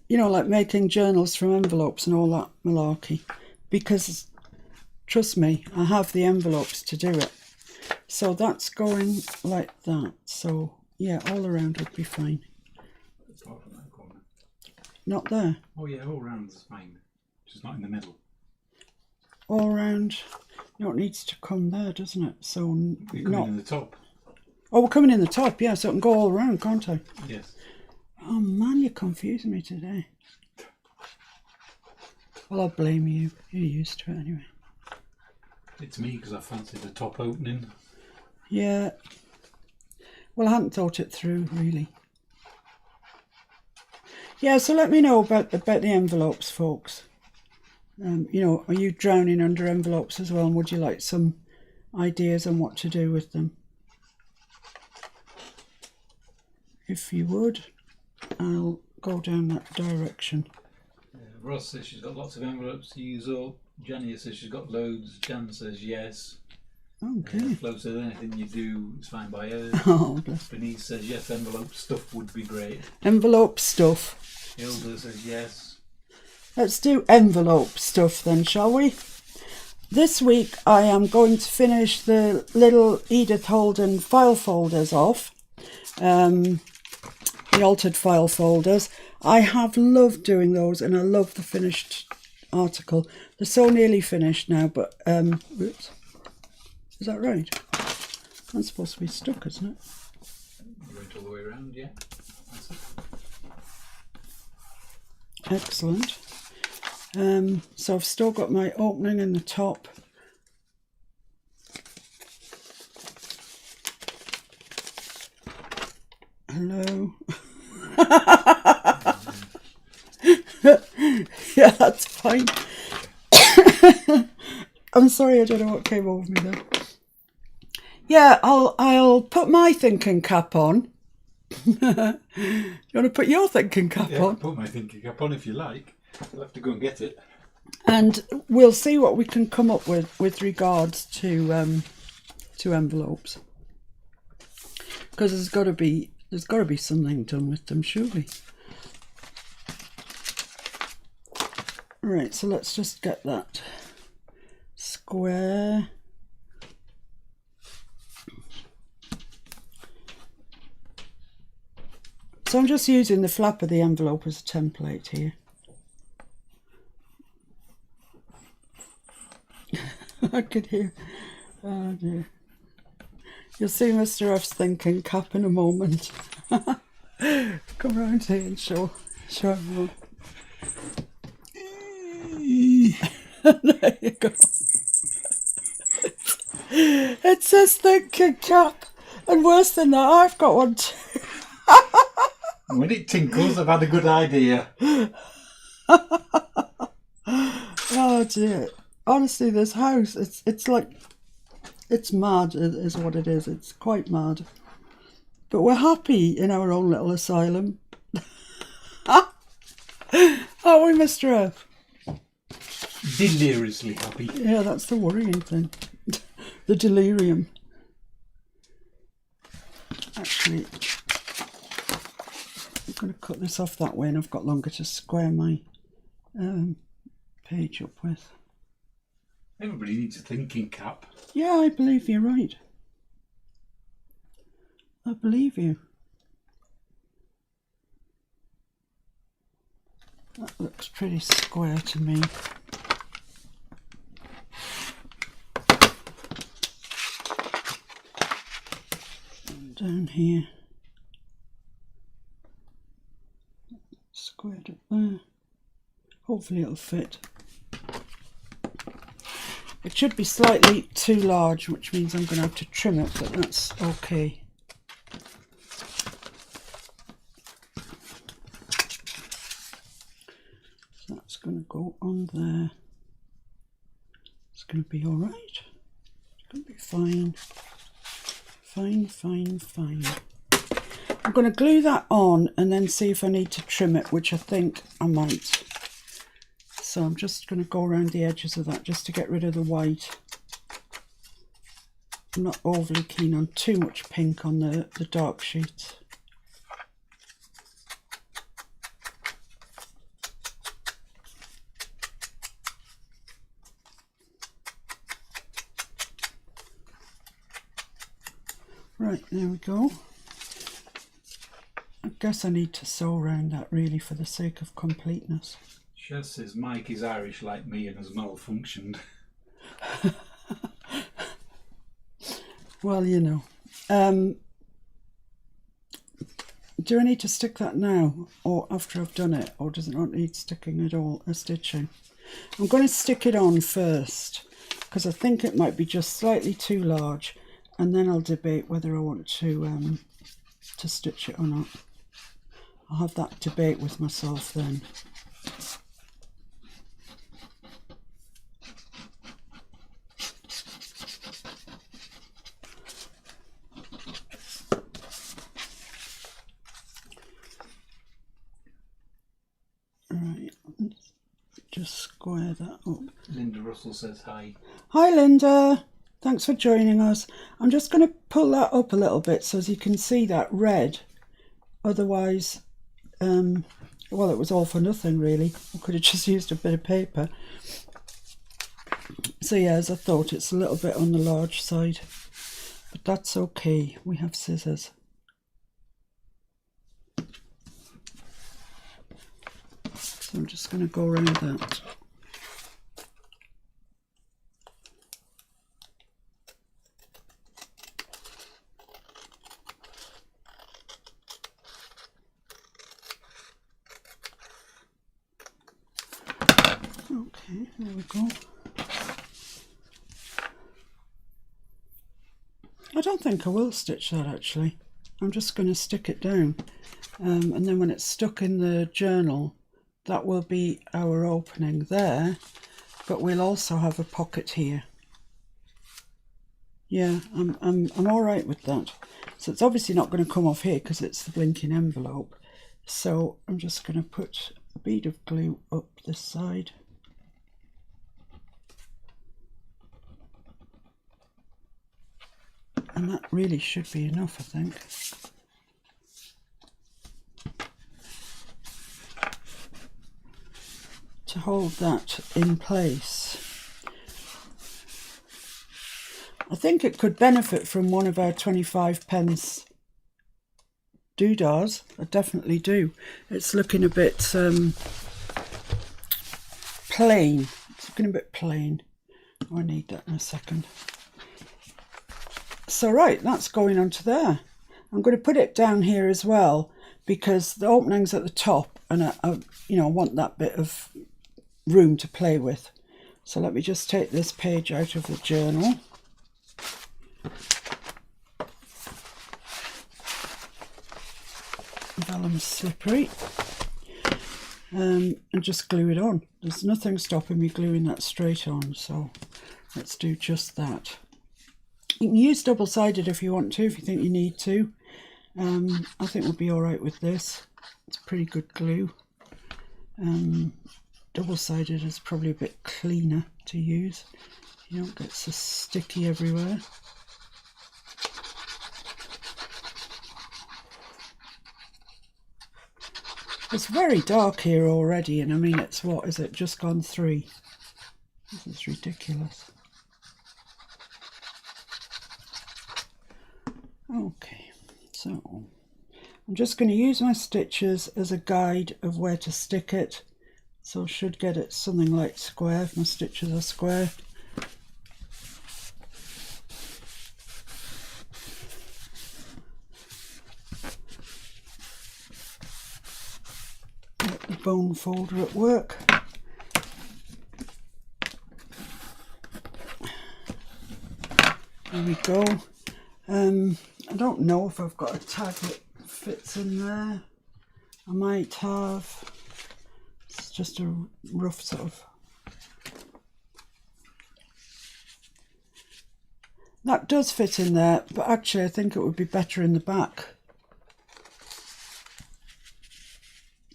You know, like making journals from envelopes and all that malarkey. Because, trust me, I have the envelopes to do it. So that's going like that. So, yeah, all around would be fine. Apart from that corner. Not there? Oh yeah, all round is fine. Just not in the middle. All round. No, it needs to come there, doesn't it? So We're coming in the top. Oh, we're coming in the top, yeah, so it can go all around, can't I? Yes. Oh man, you're confusing me today. Well, I'll blame you. You're used to it anyway. It's me because I fancy the top opening. Yeah. Well, I hadn't thought it through, really. Yeah, so let me know about the envelopes, folks. You know, are you drowning under envelopes as well? And would you like some ideas on what to do with them? If you would, I'll go down that direction. Ross says she's got lots of envelopes to use up. Jania says she's got loads. Jan says yes. Okay. Flo says anything you do is fine by her. Oh, bless. Denise says yes, envelope stuff would be great. Envelope stuff. Hilda says yes. Let's do envelope stuff then, shall we? This week I am going to finish the little Edith Holden file folders off. The altered file folders. I have loved doing those and I love the finished article. They're so nearly finished now, but whoops. Is that right? That's supposed to be stuck, isn't it? You went all the way around, yeah. That's it. Excellent. So I've still got my opening in the top. Hello. Yeah, that's fine. I'm sorry, I don't know what came over me there. Yeah, I'll put my thinking cap on. You want to put your thinking cap Yeah, on? put my thinking cap on if you like. I'll have to go and get it. And we'll see what we can come up with regards to envelopes. Because there's got to be something done with them, surely. Right, so let's just get that square. So I'm just using the flap of the envelope as a template here. I could hear. Oh dear. You'll see Mr. F's thinking cap in a moment. Come round here and show everyone. There you go. It says thinking cap, and worse than that, I've got one too. When it tinkles, I've had a good idea. Oh dear. Honestly, this house, it's like, it's mad is what it is. It's quite mad. But we're happy in our own little asylum. Aren't we, Mr. F? Deliriously happy. Yeah, that's the worrying thing. The delirium. Actually, I'm going to cut this off that way and I've got longer to square my page up with. Everybody needs a thinking cap. Yeah, I believe you're right. I believe you. That looks pretty square to me. And down here. squared up there. Hopefully it'll fit. It should be slightly too large, which means I'm going to have to trim it, but that's okay. So that's going to go on there. It's going to be all right. It's going to be fine. Fine, fine, fine. I'm going to glue that on and then see if I need to trim it, which I think I might. So I'm just going to go around the edges of that just to get rid of the white. I'm not overly keen on too much pink on the dark sheets. Right, there we go. I guess I need to sew around that really for the sake of completeness. Shaz says Mike is Irish like me and has malfunctioned. Well, you know. Do I need to stick that now or after I've done it, or does it not need sticking at all, stitching? I'm going to stick it on first because I think it might be just slightly too large, and then I'll debate whether I want to stitch it or not. I'll have that debate with myself then. Right, just square that up. Linda Russell says hi. Hi Linda, thanks for joining us. I'm just going to pull that up a little bit so as you can see that red. Otherwise, well, it was all for nothing really. I could have just used a bit of paper. So yeah, as I thought, it's a little bit on the large side, but that's okay. We have scissors. So I'm just going to go around that. Okay, there we go. I don't think I will stitch that actually. I'm just going to stick it down, and then when it's stuck in the journal, that will be our opening there, but we'll also have a pocket here. Yeah, I'm all right with that. So it's obviously not going to come off here because it's the blinking envelope. So I'm just going to put a bead of glue up this side. And that really should be enough, I think. To hold that in place. I think it could benefit from one of our 25p doodahs. I definitely do. It's looking a bit plain. It's looking a bit plain. I need that in a second. So right, that's going onto there. I'm going to put it down here as well because the opening's at the top, and I want that bit of room to play with. So let me just take this page out of the journal. Vellum slippery, and just glue it on. There's nothing stopping me gluing that straight on, so let's do just that. You can use double-sided if you want to, if you think you need to. I think we'll be all right with this. It's pretty good glue. Double-sided is probably a bit cleaner to use. You don't get so sticky everywhere. It's very dark here already, and I mean, it's what is it, just gone 3. This is ridiculous. Okay, so I'm just going to use my stitches as a guide of where to stick it. So I should get it something like square if my stitches are square. the bone folder at work. There we go. I don't know if I've got a tag that fits in there. I might have. It's just a rough sort of. That does fit in there, but actually I think it would be better in the back,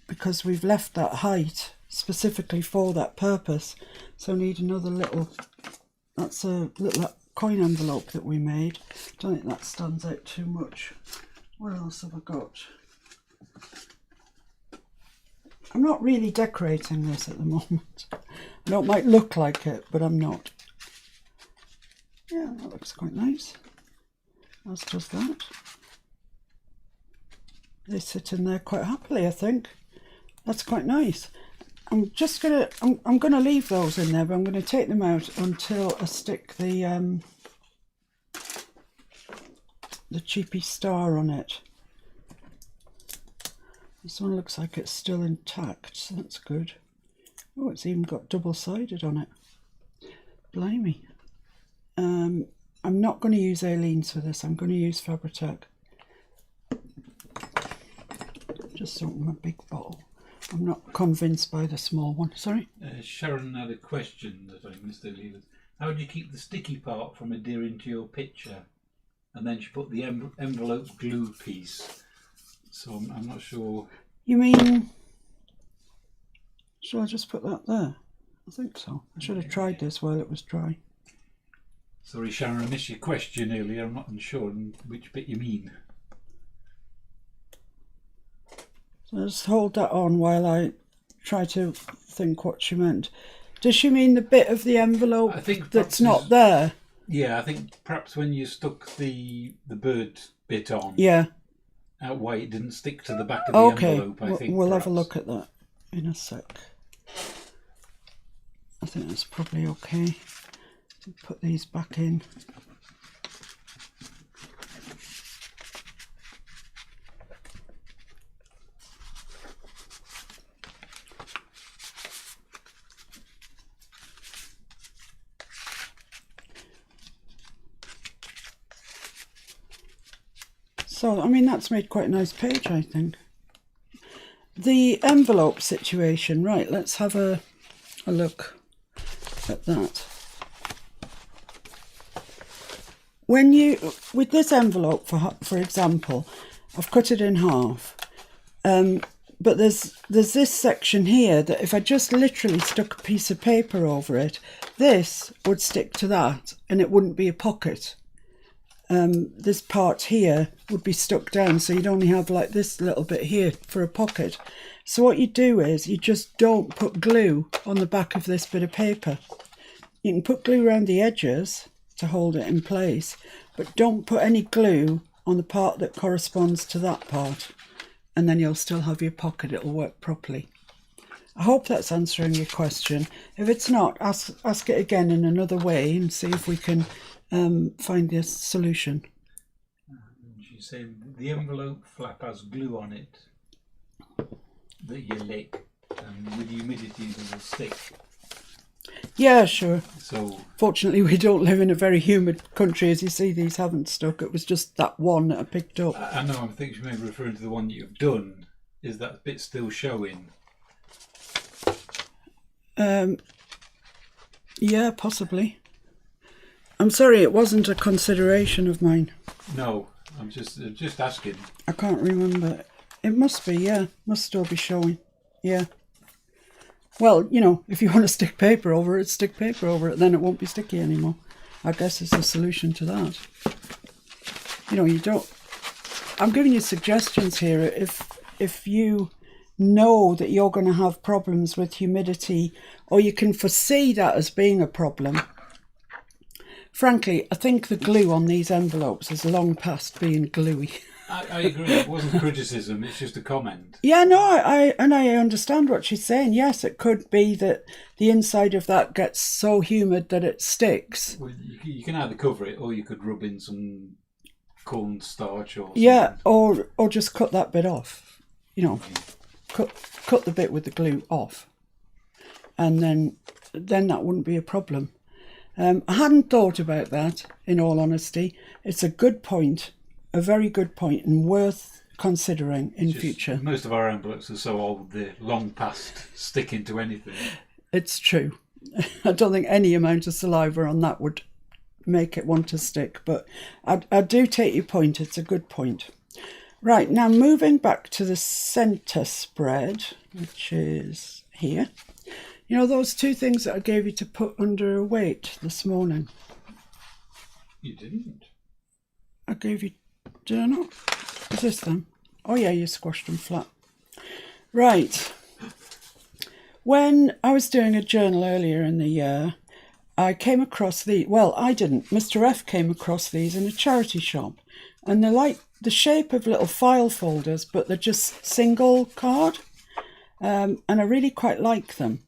because we've left that height specifically for that purpose. So I need another little, that's a little coin envelope that we made. Don't think that stands out too much. What else have I got? I'm not really decorating this at the moment. I know it might look like it, but I'm not. Yeah, that looks quite nice. That's just that. They sit in there quite happily, I think. That's quite nice. I'm gonna leave those in there, but I'm gonna take them out until I stick the cheapy star on it. This one looks like it's still intact, so that's good. Oh, it's even got double-sided on it. Blimey. I'm not going to use Aleene's for this. I'm going to use Fabri-Tac. Just something, a big bottle. I'm not convinced by the small one. Sorry? Sharon had a question that I missed earlier. How do you keep the sticky part from adhering to your picture? And then she put the envelope glue piece. So I'm not sure. You mean... Shall I just put that there? I think so. I should have tried this while it was dry. Sorry, Sharon, I missed your question earlier. I'm not sure which bit you mean. So just hold that on while I try to think what she meant. Does she mean the bit of the envelope that's not there? Yeah, I think perhaps when you stuck the bird bit on, yeah, out why it didn't stick to the back of the envelope. I think we'll have a look at that in a sec. I think that's probably okay. Put these back in. So, I mean, that's made quite a nice page, I think. The envelope situation, right, let's have a look at that. When you, with this envelope, for example, I've cut it in half, but there's this section here that if I just literally stuck a piece of paper over it, this would stick to that and it wouldn't be a pocket. This part here would be stuck down, so you'd only have like this little bit here for a pocket. So what you do is you just don't put glue on the back of this bit of paper. You can put glue around the edges to hold it in place, but don't put any glue on the part that corresponds to that part, and then you'll still have your pocket. It'll work properly. I hope that's answering your question. If it's not, ask it again in another way and see if we can find this solution. She said the envelope flap has glue on it that you lick, and with humidity it will stick. Yeah, sure. So fortunately we don't live in a very humid country. As you see, these haven't stuck. It was just that one that I picked up. I know, I think she may be referring to the one that you've done. Is that bit still showing? Yeah, possibly. I'm sorry, it wasn't a consideration of mine. No, I'm just asking. I can't remember. It must be, yeah. Must still be showing. Yeah. Well, you know, if you want to stick paper over it, stick paper over it, then it won't be sticky anymore. I guess it's a solution to that. You know, you don't... I'm giving you suggestions here. If you know that you're going to have problems with humidity, or you can foresee that as being a problem, frankly, I think the glue on these envelopes is long past being gluey. I agree. It wasn't criticism, it's just a comment. Yeah, no, I understand what she's saying. Yes, it could be that the inside of that gets so humid that it sticks. Well, you can either cover it, or you could rub in some cornstarch or something. Yeah, or just cut that bit off, you know. cut the bit with the glue off, and then that wouldn't be a problem. I hadn't thought about that, in all honesty. It's a good point, a very good point, and worth considering in future. Most of our envelopes are so old they're long past sticking to anything. It's true. I don't think any amount of saliva on that would make it want to stick, but I do take your point. It's a good point. Right, now moving back to the centre spread, which is here. You know those two things that I gave you to put under a weight this morning? You didn't. I gave you, did I not? Is this them? Oh yeah, you squashed them flat. Right. When I was doing a journal earlier in the year, I came across I didn't. Mr. F came across these in a charity shop, and they're like the shape of little file folders, but they're just single card, and I really quite like them.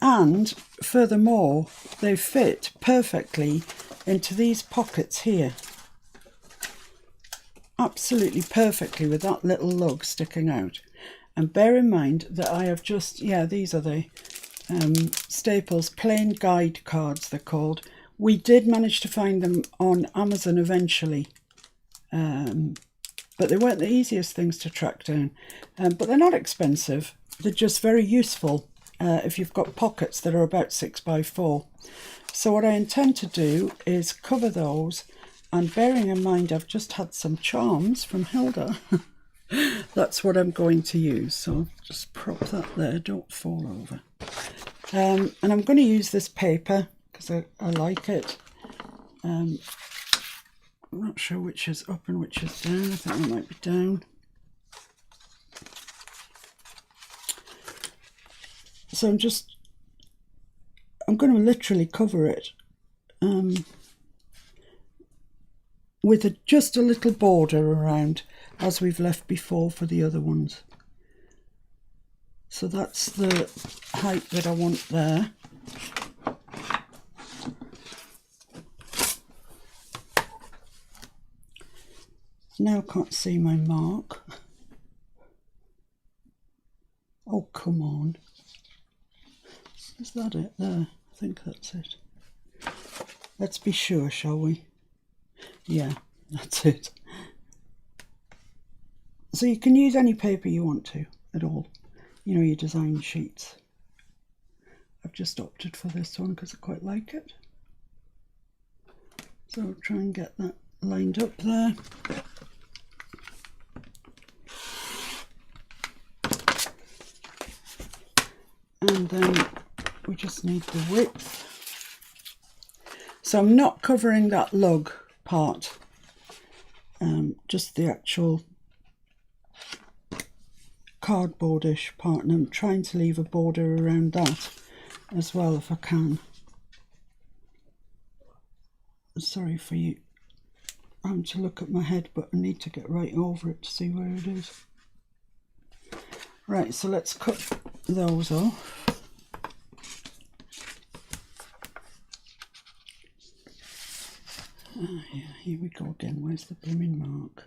And furthermore, they fit perfectly into these pockets here. Absolutely perfectly, with that little lug sticking out. And bear in mind that I have just, these are the Staples plain guide cards, they're called. We did manage to find them on Amazon eventually, but they weren't the easiest things to track down. But they're not expensive. They're just very useful if you've got pockets that are about 6x4. So what I intend to do is cover those, and bearing in mind I've just had some charms from Hilda, that's what I'm going to use. So just prop that there, don't fall over. And I'm going to use this paper because I like it. I'm not sure which is up and which is down. I think it might be down. So I'm going to literally cover it with just a little border around, as we've left before for the other ones. So that's the height that I want there. Now I can't see my mark. Oh, come on. Is that it there? I think that's it. Let's be sure, shall we? Yeah, that's it. So you can use any paper you want to at all. You know, your design sheets. I've just opted for this one because I quite like it. So I'll try and get that lined up there. And then we just need the width. So I'm not covering that lug part, just the actual cardboardish part, and I'm trying to leave a border around that as well if I can. Sorry for you having to look at my head, but I need to get right over it to see where it is. Right, so let's cut those off. Yeah, here we go again. Where's the blooming mark?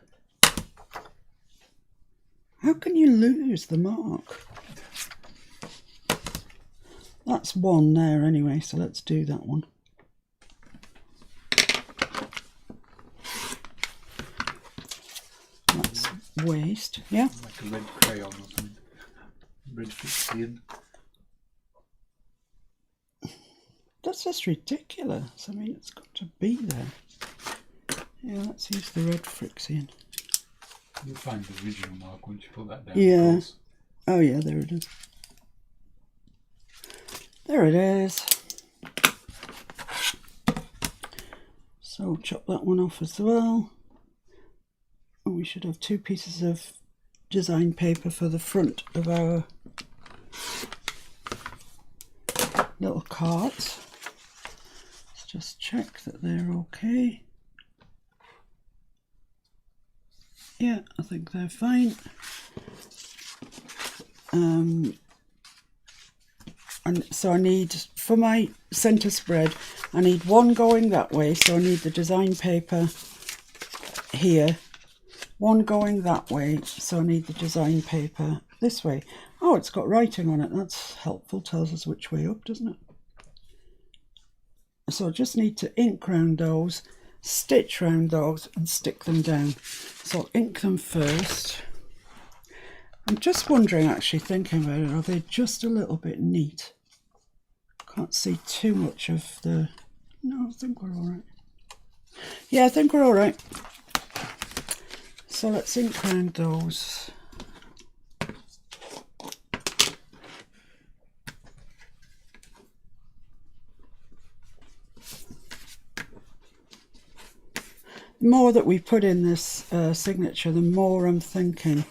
How can you lose the mark? That's one there anyway, so let's do that one. That's waste, yeah? Like a red crayon or something. Red fixian. That's just ridiculous. I mean, it's got to be there. Yeah, let's use the red Frixian. You'll find the original mark once you put that down. Yeah. Oh yeah, there it is. There it is. So chop that one off as well. And we should have 2 pieces of design paper for the front of our little cards. Let's just check that they're okay. Yeah, I think they're fine. And so I need, for my centre spread, I need one going that way, so I need the design paper here. One going that way, so I need the design paper this way. Oh, it's got writing on it. That's helpful. Tells us which way up, doesn't it? So I just need to ink round those, stitch round those and stick them down. So I'll ink them first. I'm just wondering, actually thinking about it, are they just a little bit neat? Can't see too much of the... No, I think we're all right. Yeah, I think we're all right. So let's ink round those. The more that we put in this signature, the more I'm thinking,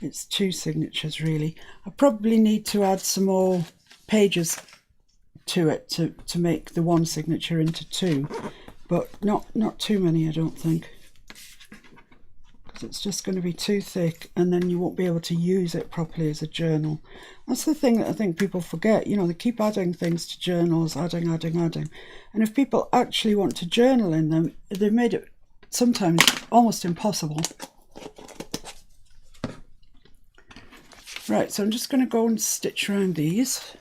it's 2 signatures really. I probably need to add some more pages to it to make the 1 signature into 2, but not too many, I don't think, because it's just going to be too thick and then you won't be able to use it properly as a journal. That's the thing that I think people forget. You know, they keep adding things to journals, adding, and if people actually want to journal in them, they've made it sometimes almost impossible. Right, so I'm just going to go and stitch around these.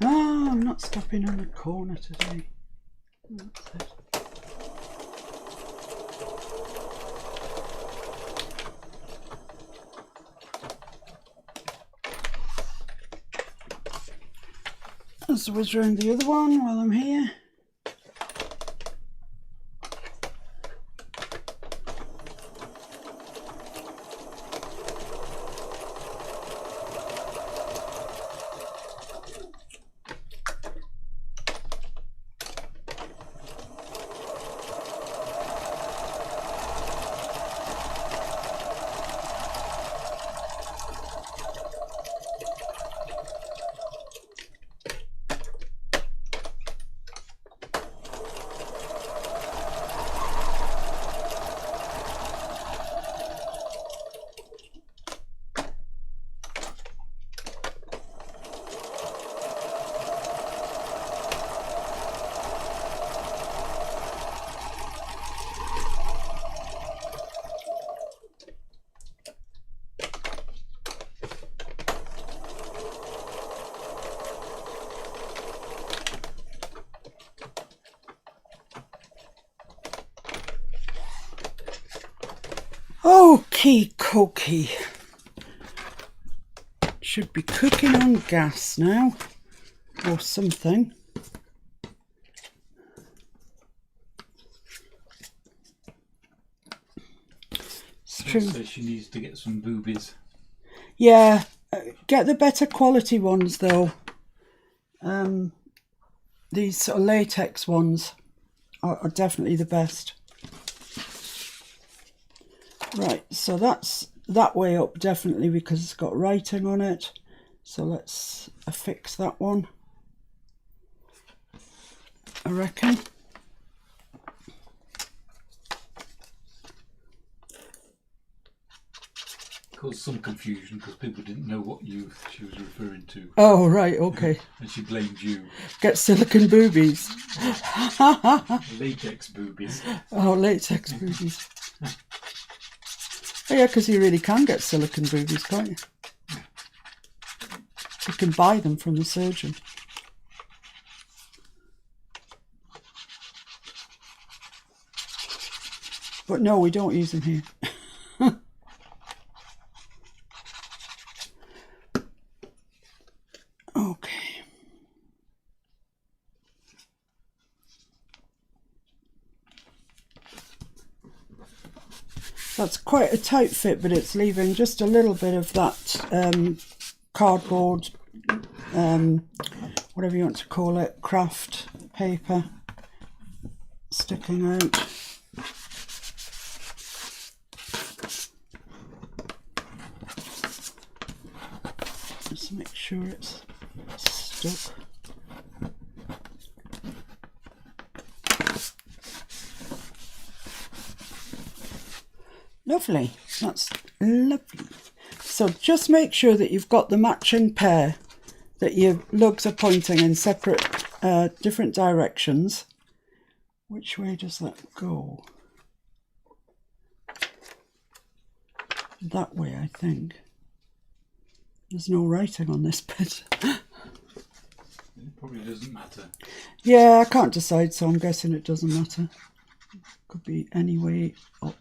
I'm not stopping on the corner today. That's it. Let's whiz around the other one while I'm here. Okie dokie. Should be cooking on gas now, or something. So she needs to get some boobies. Yeah, get the better quality ones though. These sort of latex ones are definitely the best. Right, so that's that way up definitely because it's got writing on it. So let's affix that one, I reckon. Caused some confusion because people didn't know what youth she was referring to. Oh, right, okay. And she blamed you. Get silicone boobies. Latex boobies. Oh, latex boobies. Oh, yeah, because you really can get silicone boobies, can't you? can buy them from the surgeon. But no, we don't use them here. Okay. That's quite a tight fit, but it's leaving just a little bit of that cardboard, whatever you want to call it, craft paper sticking out. Just make sure it's stuck. Lovely, that's lovely. So just make sure that you've got the matching pair, that your lugs are pointing in separate, different directions. Which way does that go? That way, I think. There's no writing on this bit. It probably doesn't matter. Yeah, I can't decide, so I'm guessing it doesn't matter. Could be any way up.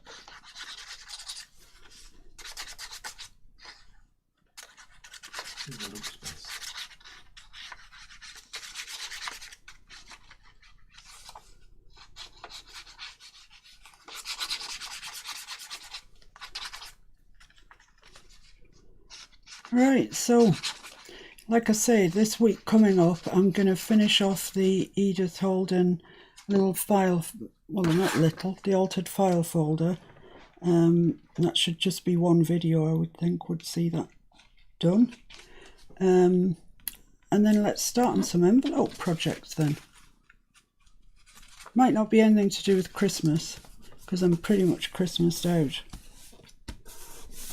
Right, so like I say, this week coming up, I'm going to finish off the Edith Holden little file, well, they're not little, the altered file folder. That should just be one video, I would think, would see that done. And then let's start on some envelope projects then. Might not be anything to do with Christmas, because I'm pretty much Christmased out,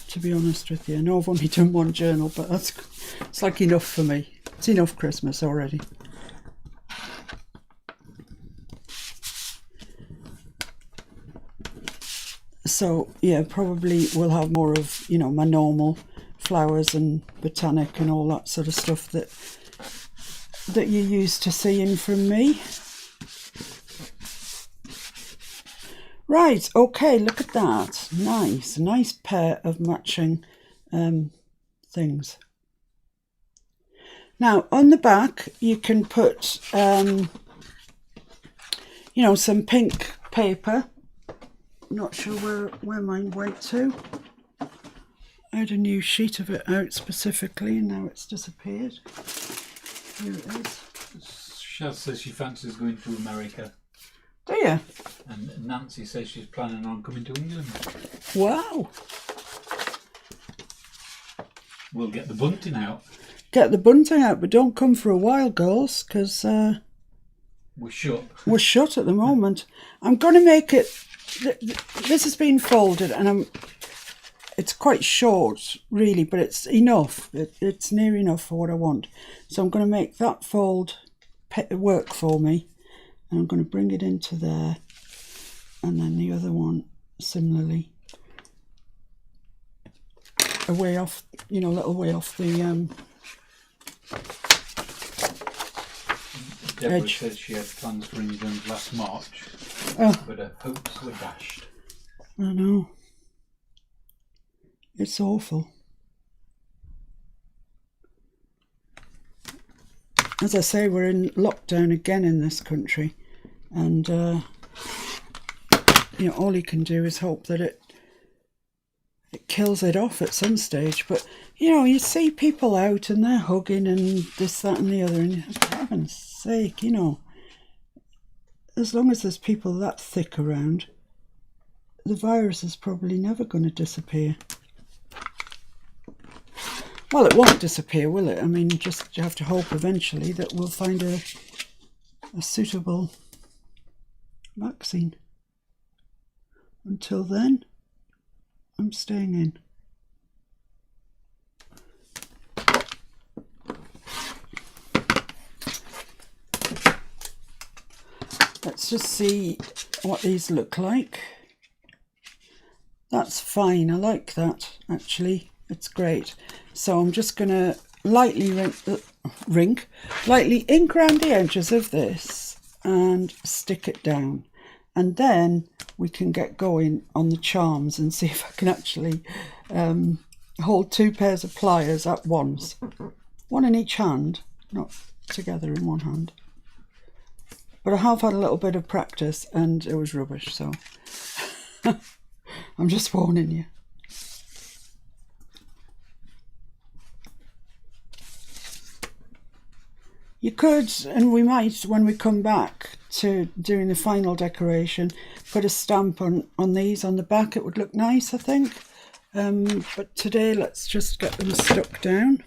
to be honest with you. I know I've only done one journal, but it's like enough for me. It's enough Christmas already. So yeah, probably we'll have more of, you know, my normal flowers and botanic and all that sort of stuff that you're used to seeing from me. Right, okay, look at that. Nice, nice pair of matching things. Now, on the back, you can put, you know, some pink paper. Not sure where mine went to. I had a new sheet of it out specifically, and now it's disappeared. Here it is. Shaz says she fancies going to America. Do you? And Nancy says she's planning on coming to England. Wow. We'll get the bunting out. Get the bunting out, but don't come for a while, girls, because we're shut. We're shut at the moment. I'm going to make it... This has been folded, and it's quite short, really, but it's enough. It's near enough for what I want. So I'm going to make that fold work for me. And I'm going to bring it into there, and then the other one similarly, a way off, you know, a little way off the Deborah edge. said she had plans for England last March, but her hopes were dashed. I know. It's awful. As I say, we're in lockdown again in this country, and you know, all you can do is hope that it kills it off at some stage. But you know, you see people out and they're hugging and this, that, and the other, and for heaven's sake, you know, as long as there's people that thick around, the virus is probably never going to disappear. Well, it won't disappear, will it? I mean, just you have to hope eventually that we'll find a suitable vaccine. Until then, I'm staying in. Let's just see what these look like. That's fine. I like that, actually. It's great. So I'm just going to lightly lightly ink around the edges of this and stick it down. And then we can get going on the charms and see if I can actually hold 2 pairs of pliers at once. One in each hand, not together in one hand. But I have had a little bit of practice and it was rubbish, so I'm just warning you. You could, and we might, when we come back to doing the final decoration, put a stamp on these on the back. It would look nice, I think. But today, let's just get them stuck down.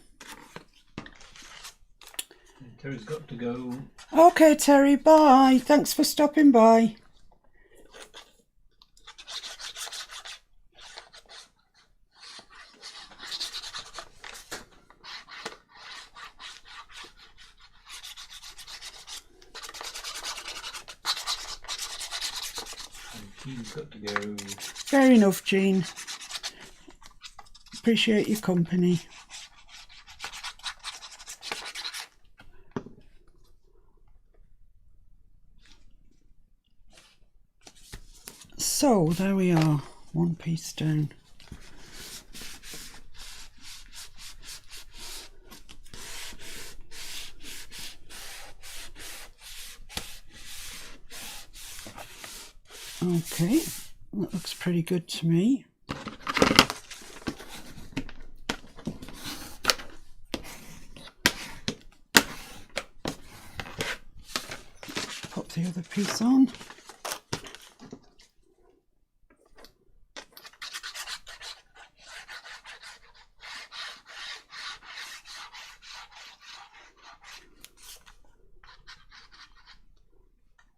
Terry's got to go. Okay, Terry, bye. Thanks for stopping by. He's got to go. Fair enough, Jean. Appreciate your company. So there we are, one piece down. Okay, that looks pretty good to me. Pop the other piece on.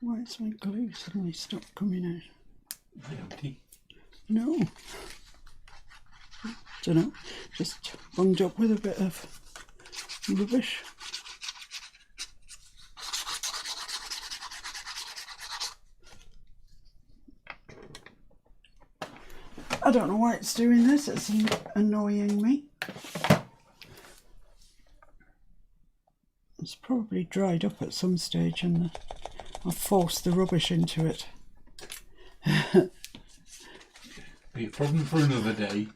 Why is my glue suddenly stopped coming out? Empty. No. Don't know. Just bunged up with a bit of rubbish. I don't know why it's doing this. It's annoying me. It's probably dried up at some stage and I've forced the rubbish into it. Be a problem for another day.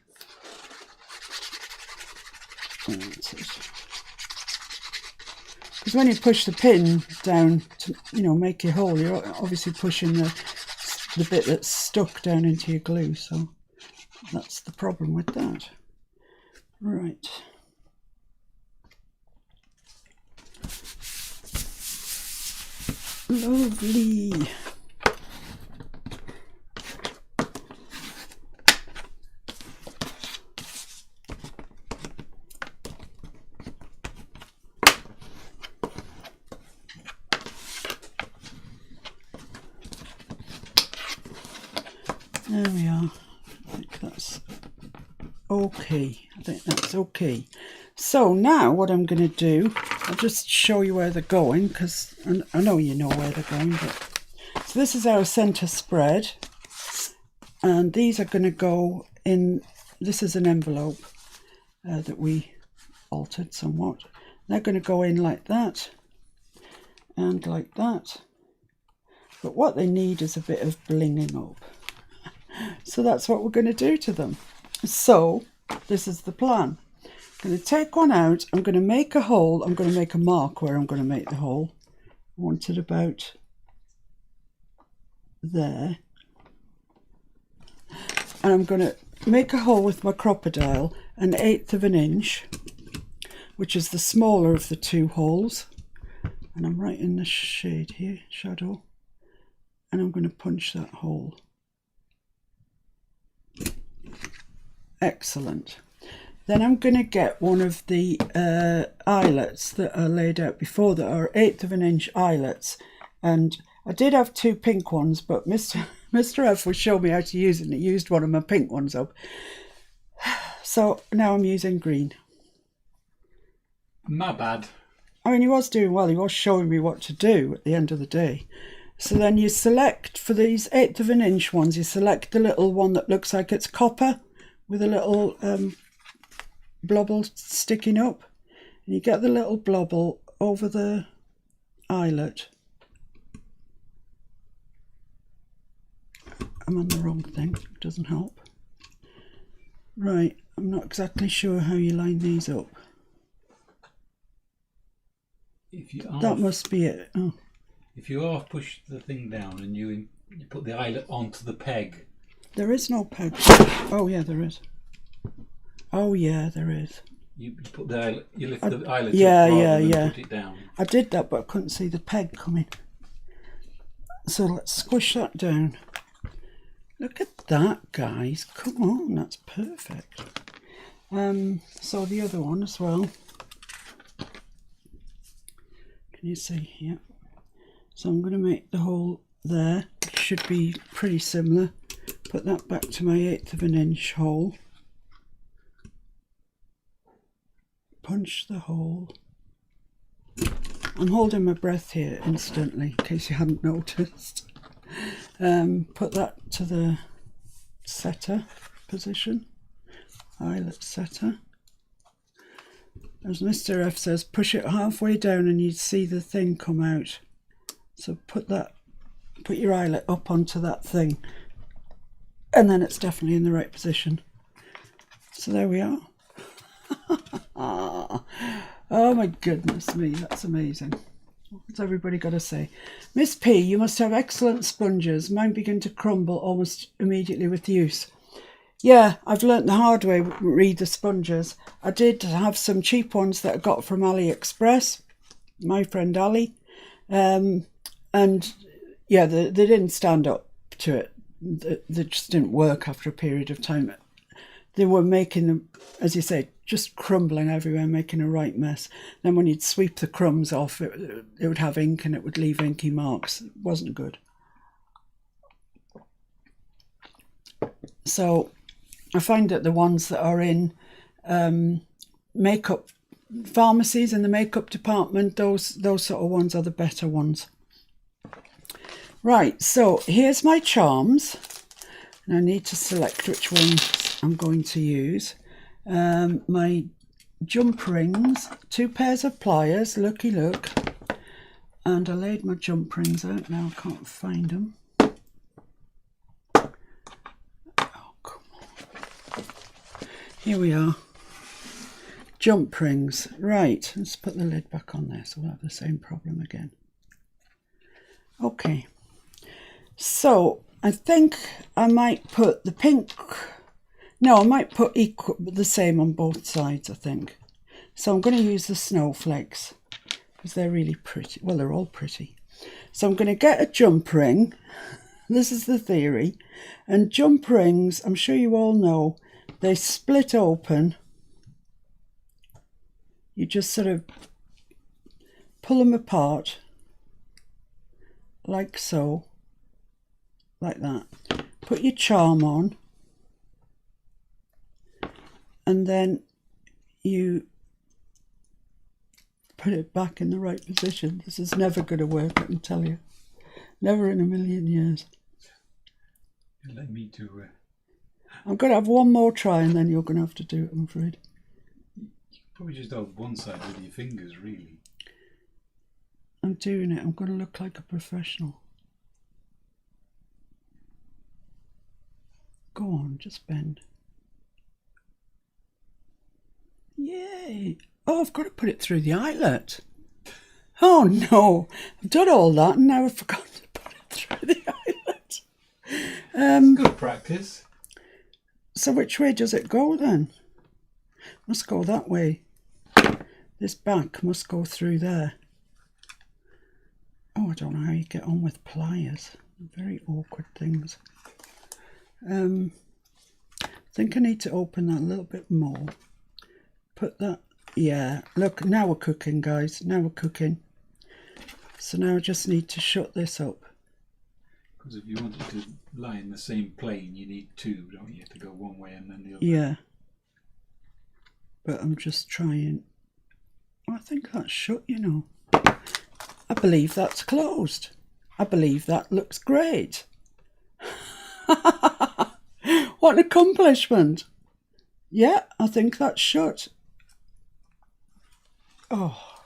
Because when you push the pin down to, make your hole, you're obviously pushing the bit that's stuck down into your glue. So that's the problem with that. Right. Lovely. There we are. I think that's okay. I think that's okay. So now what I'm going to do, I'll just show you where they're going, because I know you know where they're going. But so this is our centre spread, and these are going to go in. This is an envelope that we altered somewhat. They're going to go in like that and like that. But what they need is a bit of blinging up. So that's what we're going to do to them. So this is the plan. I'm going to take one out. I'm going to make a hole. I'm going to make a mark where I'm going to make the hole. I want it about there. And I'm going to make a hole with my crocodile 1/8 of an inch, which is the smaller of the two holes. And I'm right in the shade here, shadow. And I'm going to punch that hole. Excellent. Then I'm going to get one of the eyelets that are laid out before that are 1/8 of an inch eyelets. And I did have 2 pink ones, but Mr. F was showing me how to use it and he used one of my pink ones up. So now I'm using green. My bad. I mean, he was doing well. He was showing me what to do at the end of the day. So then you select, for these 1/8 of an inch ones, you select the little one that looks like it's copper with a little blobble sticking up. And you get the little blobble over the eyelet. I'm on the wrong thing, it doesn't help. Right, I'm not exactly sure how you line these up. If you That must be it. Oh. If you half push the thing down and you put the eyelet onto the peg. There is no peg. Oh yeah, there is. Oh yeah, there is. You put the eyelet, you lift the eyelet yeah, up rather yeah, than yeah. put it down. I did that, but I couldn't see the peg coming. So let's squish that down. Look at that, guys. Come on, that's perfect. So the other one as well. Can you see? Yeah. So I'm going to make the hole there. It should be pretty similar. Put that back to my 1/8 of an inch hole. Punch the hole. I'm holding my breath here instantly, in case you hadn't noticed. Put that to the setter position. Eyelet setter. As Mr. F says, push it halfway down and you'd see the thing come out. So put your eyelet up onto that thing, and then it's definitely in the right position. So there we are. Oh my goodness me, that's amazing. What's everybody got to say? Miss P, you must have excellent sponges. Mine begin to crumble almost immediately with use. Yeah, I've learnt the hard way, read the sponges. I did have some cheap ones that I got from AliExpress, my friend Ali. And yeah, they didn't stand up to it. They just didn't work after a period of time. They were making them, as you say, just crumbling everywhere, making a right mess. Then when you'd sweep the crumbs off, it would have ink and it would leave inky marks. It wasn't good. So I find that the ones that are in makeup pharmacies, in the makeup department, those sort of ones are the better ones. Right, so here's my charms. And I need to select which ones I'm going to use. My jump rings, 2 pairs of pliers, looky look. And I laid my jump rings out, now I can't find them. Oh, come on. Here we are. Jump rings. Right, let's put the lid back on there so we'll have the same problem again. Okay. So I think I might put the pink, no, I might put the same on both sides, I think. So I'm going to use the snowflakes because they're really pretty. Well, they're all pretty. So I'm going to get a jump ring. This is the theory. And jump rings, I'm sure you all know, they split open. You just sort of pull them apart like so. Like that. Put your charm on, and then you put it back in the right position. This is never going to work, I can tell you. Never in a million years. Let me do I'm going to have one more try and then you're going to have to do it, I'm afraid. You probably just hold one side with your fingers, really. I'm doing it. I'm going to look like a professional. Go on, just bend. Yay! Oh, I've got to put it through the eyelet. Oh no, I've done all that and now I've forgotten to put it through the eyelet. Good practice. So which way does it go then? Must go that way. This back must go through there. Oh, I don't know how you get on with pliers. Very awkward things. I think I need to open that a little bit more. Put that, yeah, look, now we're cooking, guys, now we're cooking. So now I just need to shut this up. Because if you want it to lie in the same plane, you need 2, don't you? You have to go one way and then the other. Yeah. But I'm just trying. Oh, I think that's shut, you know. I believe that's closed. I believe that looks great. What an accomplishment. Yeah, I think that's shut. Oh,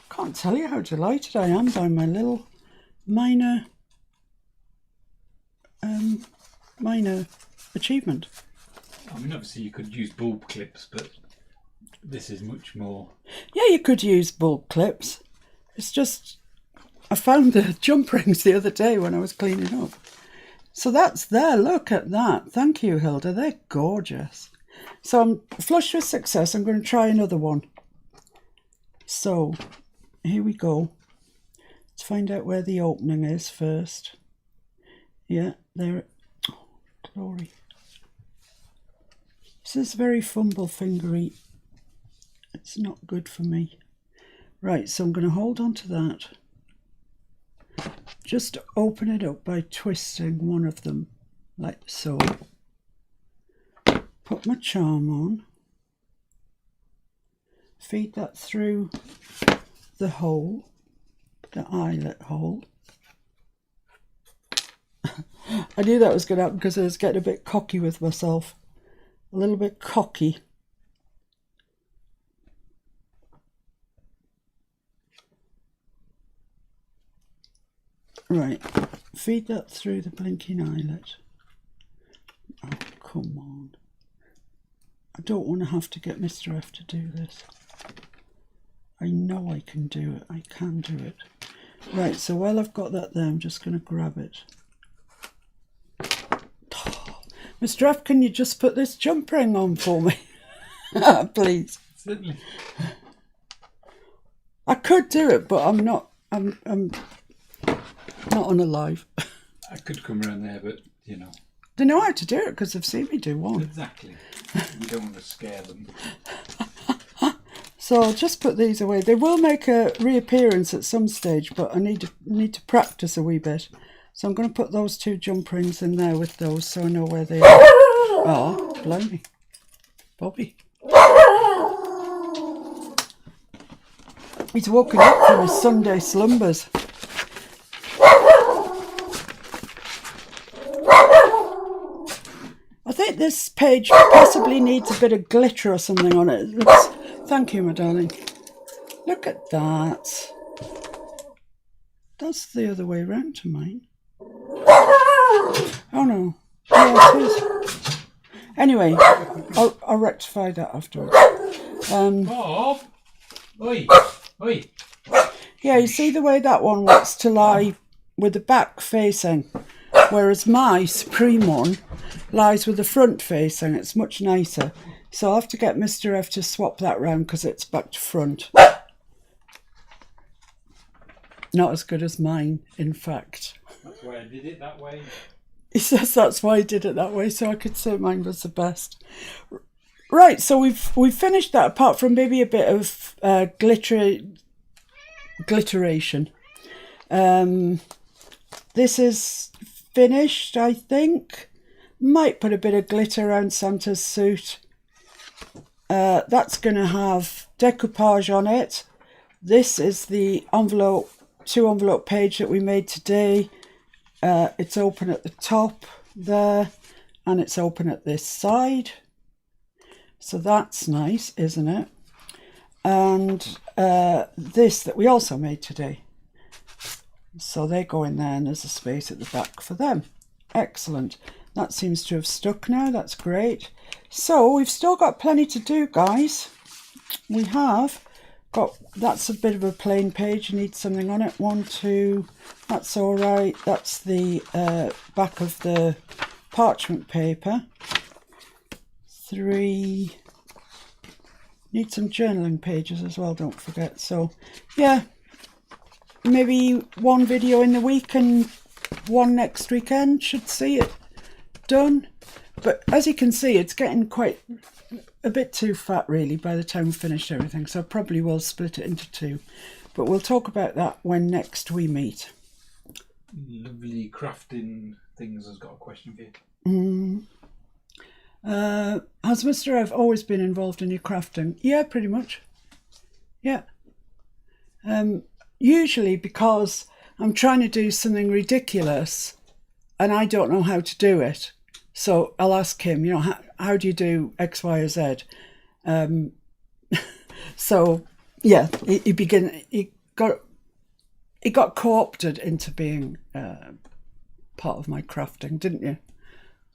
can't tell you how delighted I am by my little minor achievement. I mean, obviously you could use bulb clips, but this is much more... Yeah, you could use bulb clips. It's just, I found the jump rings the other day when I was cleaning up. So that's there, look at that. Thank you, Hilda, they're gorgeous. So I'm flush with success. I'm going to try another one. So here we go. Let's find out where the opening is first. Yeah, there. Oh, glory. This is very fumble fingery. It's not good for me. Right, so I'm going to hold on to that. Just open it up by twisting one of them, like so. Put my charm on. Feed that through the hole, the eyelet hole. I knew that was going to happen because I was getting a bit cocky with myself. A little bit cocky. Right, feed that through the blinking eyelet. Oh, come on. I don't want to have to get Mr. F to do this. I know I can do it. I can do it. Right, so while I've got that there, I'm just going to grab it. Oh, Mr. F, can you just put this jump ring on for me? Please. Certainly. I could do it, but I'm not. I'm not on a live. I could come around there, but, you know. They know how to do it because they've seen me do one. Exactly. We don't want to scare them. So I'll just put these away. They will make a reappearance at some stage, but I need to practice a wee bit. So I'm going to put those two jump rings in there with those so I know where they are. Oh, blimey. Bobby. He's woken up from his Sunday slumbers. I think this page possibly needs a bit of glitter or something on it. Thank you, my darling. Look at that. That's the other way around to mine. Oh no. Yeah, it is. Anyway, I'll rectify that afterwards. Bob! Oi! Oi! Yeah, you see the way that one wants to lie with the back facing, whereas my Supreme one lies with the front facing. It's much nicer. So I'll have to get Mr. F to swap that round because it's back to front. Not as good as mine, in fact. That's why I did it that way. He says that's why I did it that way, so I could say mine was the best. Right, so we've finished that, apart from maybe a bit of glitteration. This is finished, I think. Might put a bit of glitter around Santa's suit. That's going to have decoupage on it. This is the envelope, 2-envelope page that we made today. It's open at the top there, and it's open at this side. So that's nice, isn't it? And this that we also made today. So they go in there and there's a space at the back for them. Excellent. That seems to have stuck now. That's great. So we've still got plenty to do, guys. We have got, that's a bit of a plain page. You need something on it. 1, 2, that's all right. That's the back of the parchment paper. 3, need some journaling pages as well, don't forget. So yeah, maybe 1 video in the week and 1 next weekend should see it done. But as you can see, it's getting quite a bit too fat really by the time we finished everything, so I probably will split it into 2, but we'll talk about that when next we meet. Lovely crafting things has got a question for you. Has Mr. F always been involved in your crafting? Yeah, pretty much. Yeah. Usually because I'm trying to do something ridiculous and I don't know how to do it. So I'll ask him, you know, how do you do X, Y, or Z? So yeah, he got co-opted into being part of my crafting, didn't you?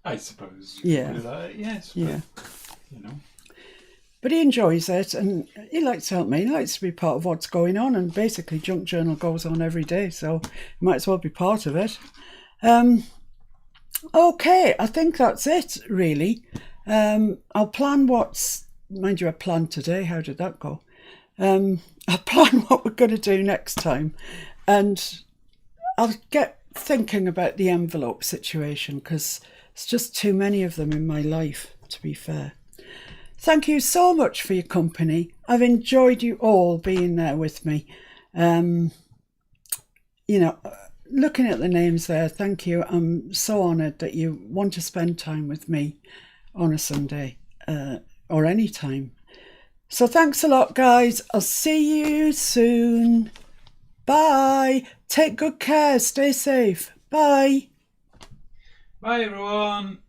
I suppose. Yeah. Yes. Yeah. But, you know. But he enjoys it, and he likes to help me. He likes to be part of what's going on, and basically Junk Journal goes on every day, so he might as well be part of it. Okay, I think that's it, really. I'll plan mind you, I planned today. How did that go? I'll plan what we're going to do next time, and I'll get thinking about the envelope situation, because it's just too many of them in my life, to be fair. Thank you so much for your company. I've enjoyed you all being there with me. Looking at the names there, thank you. I'm so honoured that you want to spend time with me on a Sunday or any time. So thanks a lot, guys. I'll see you soon. Bye. Take good care. Stay safe. Bye. Bye, everyone.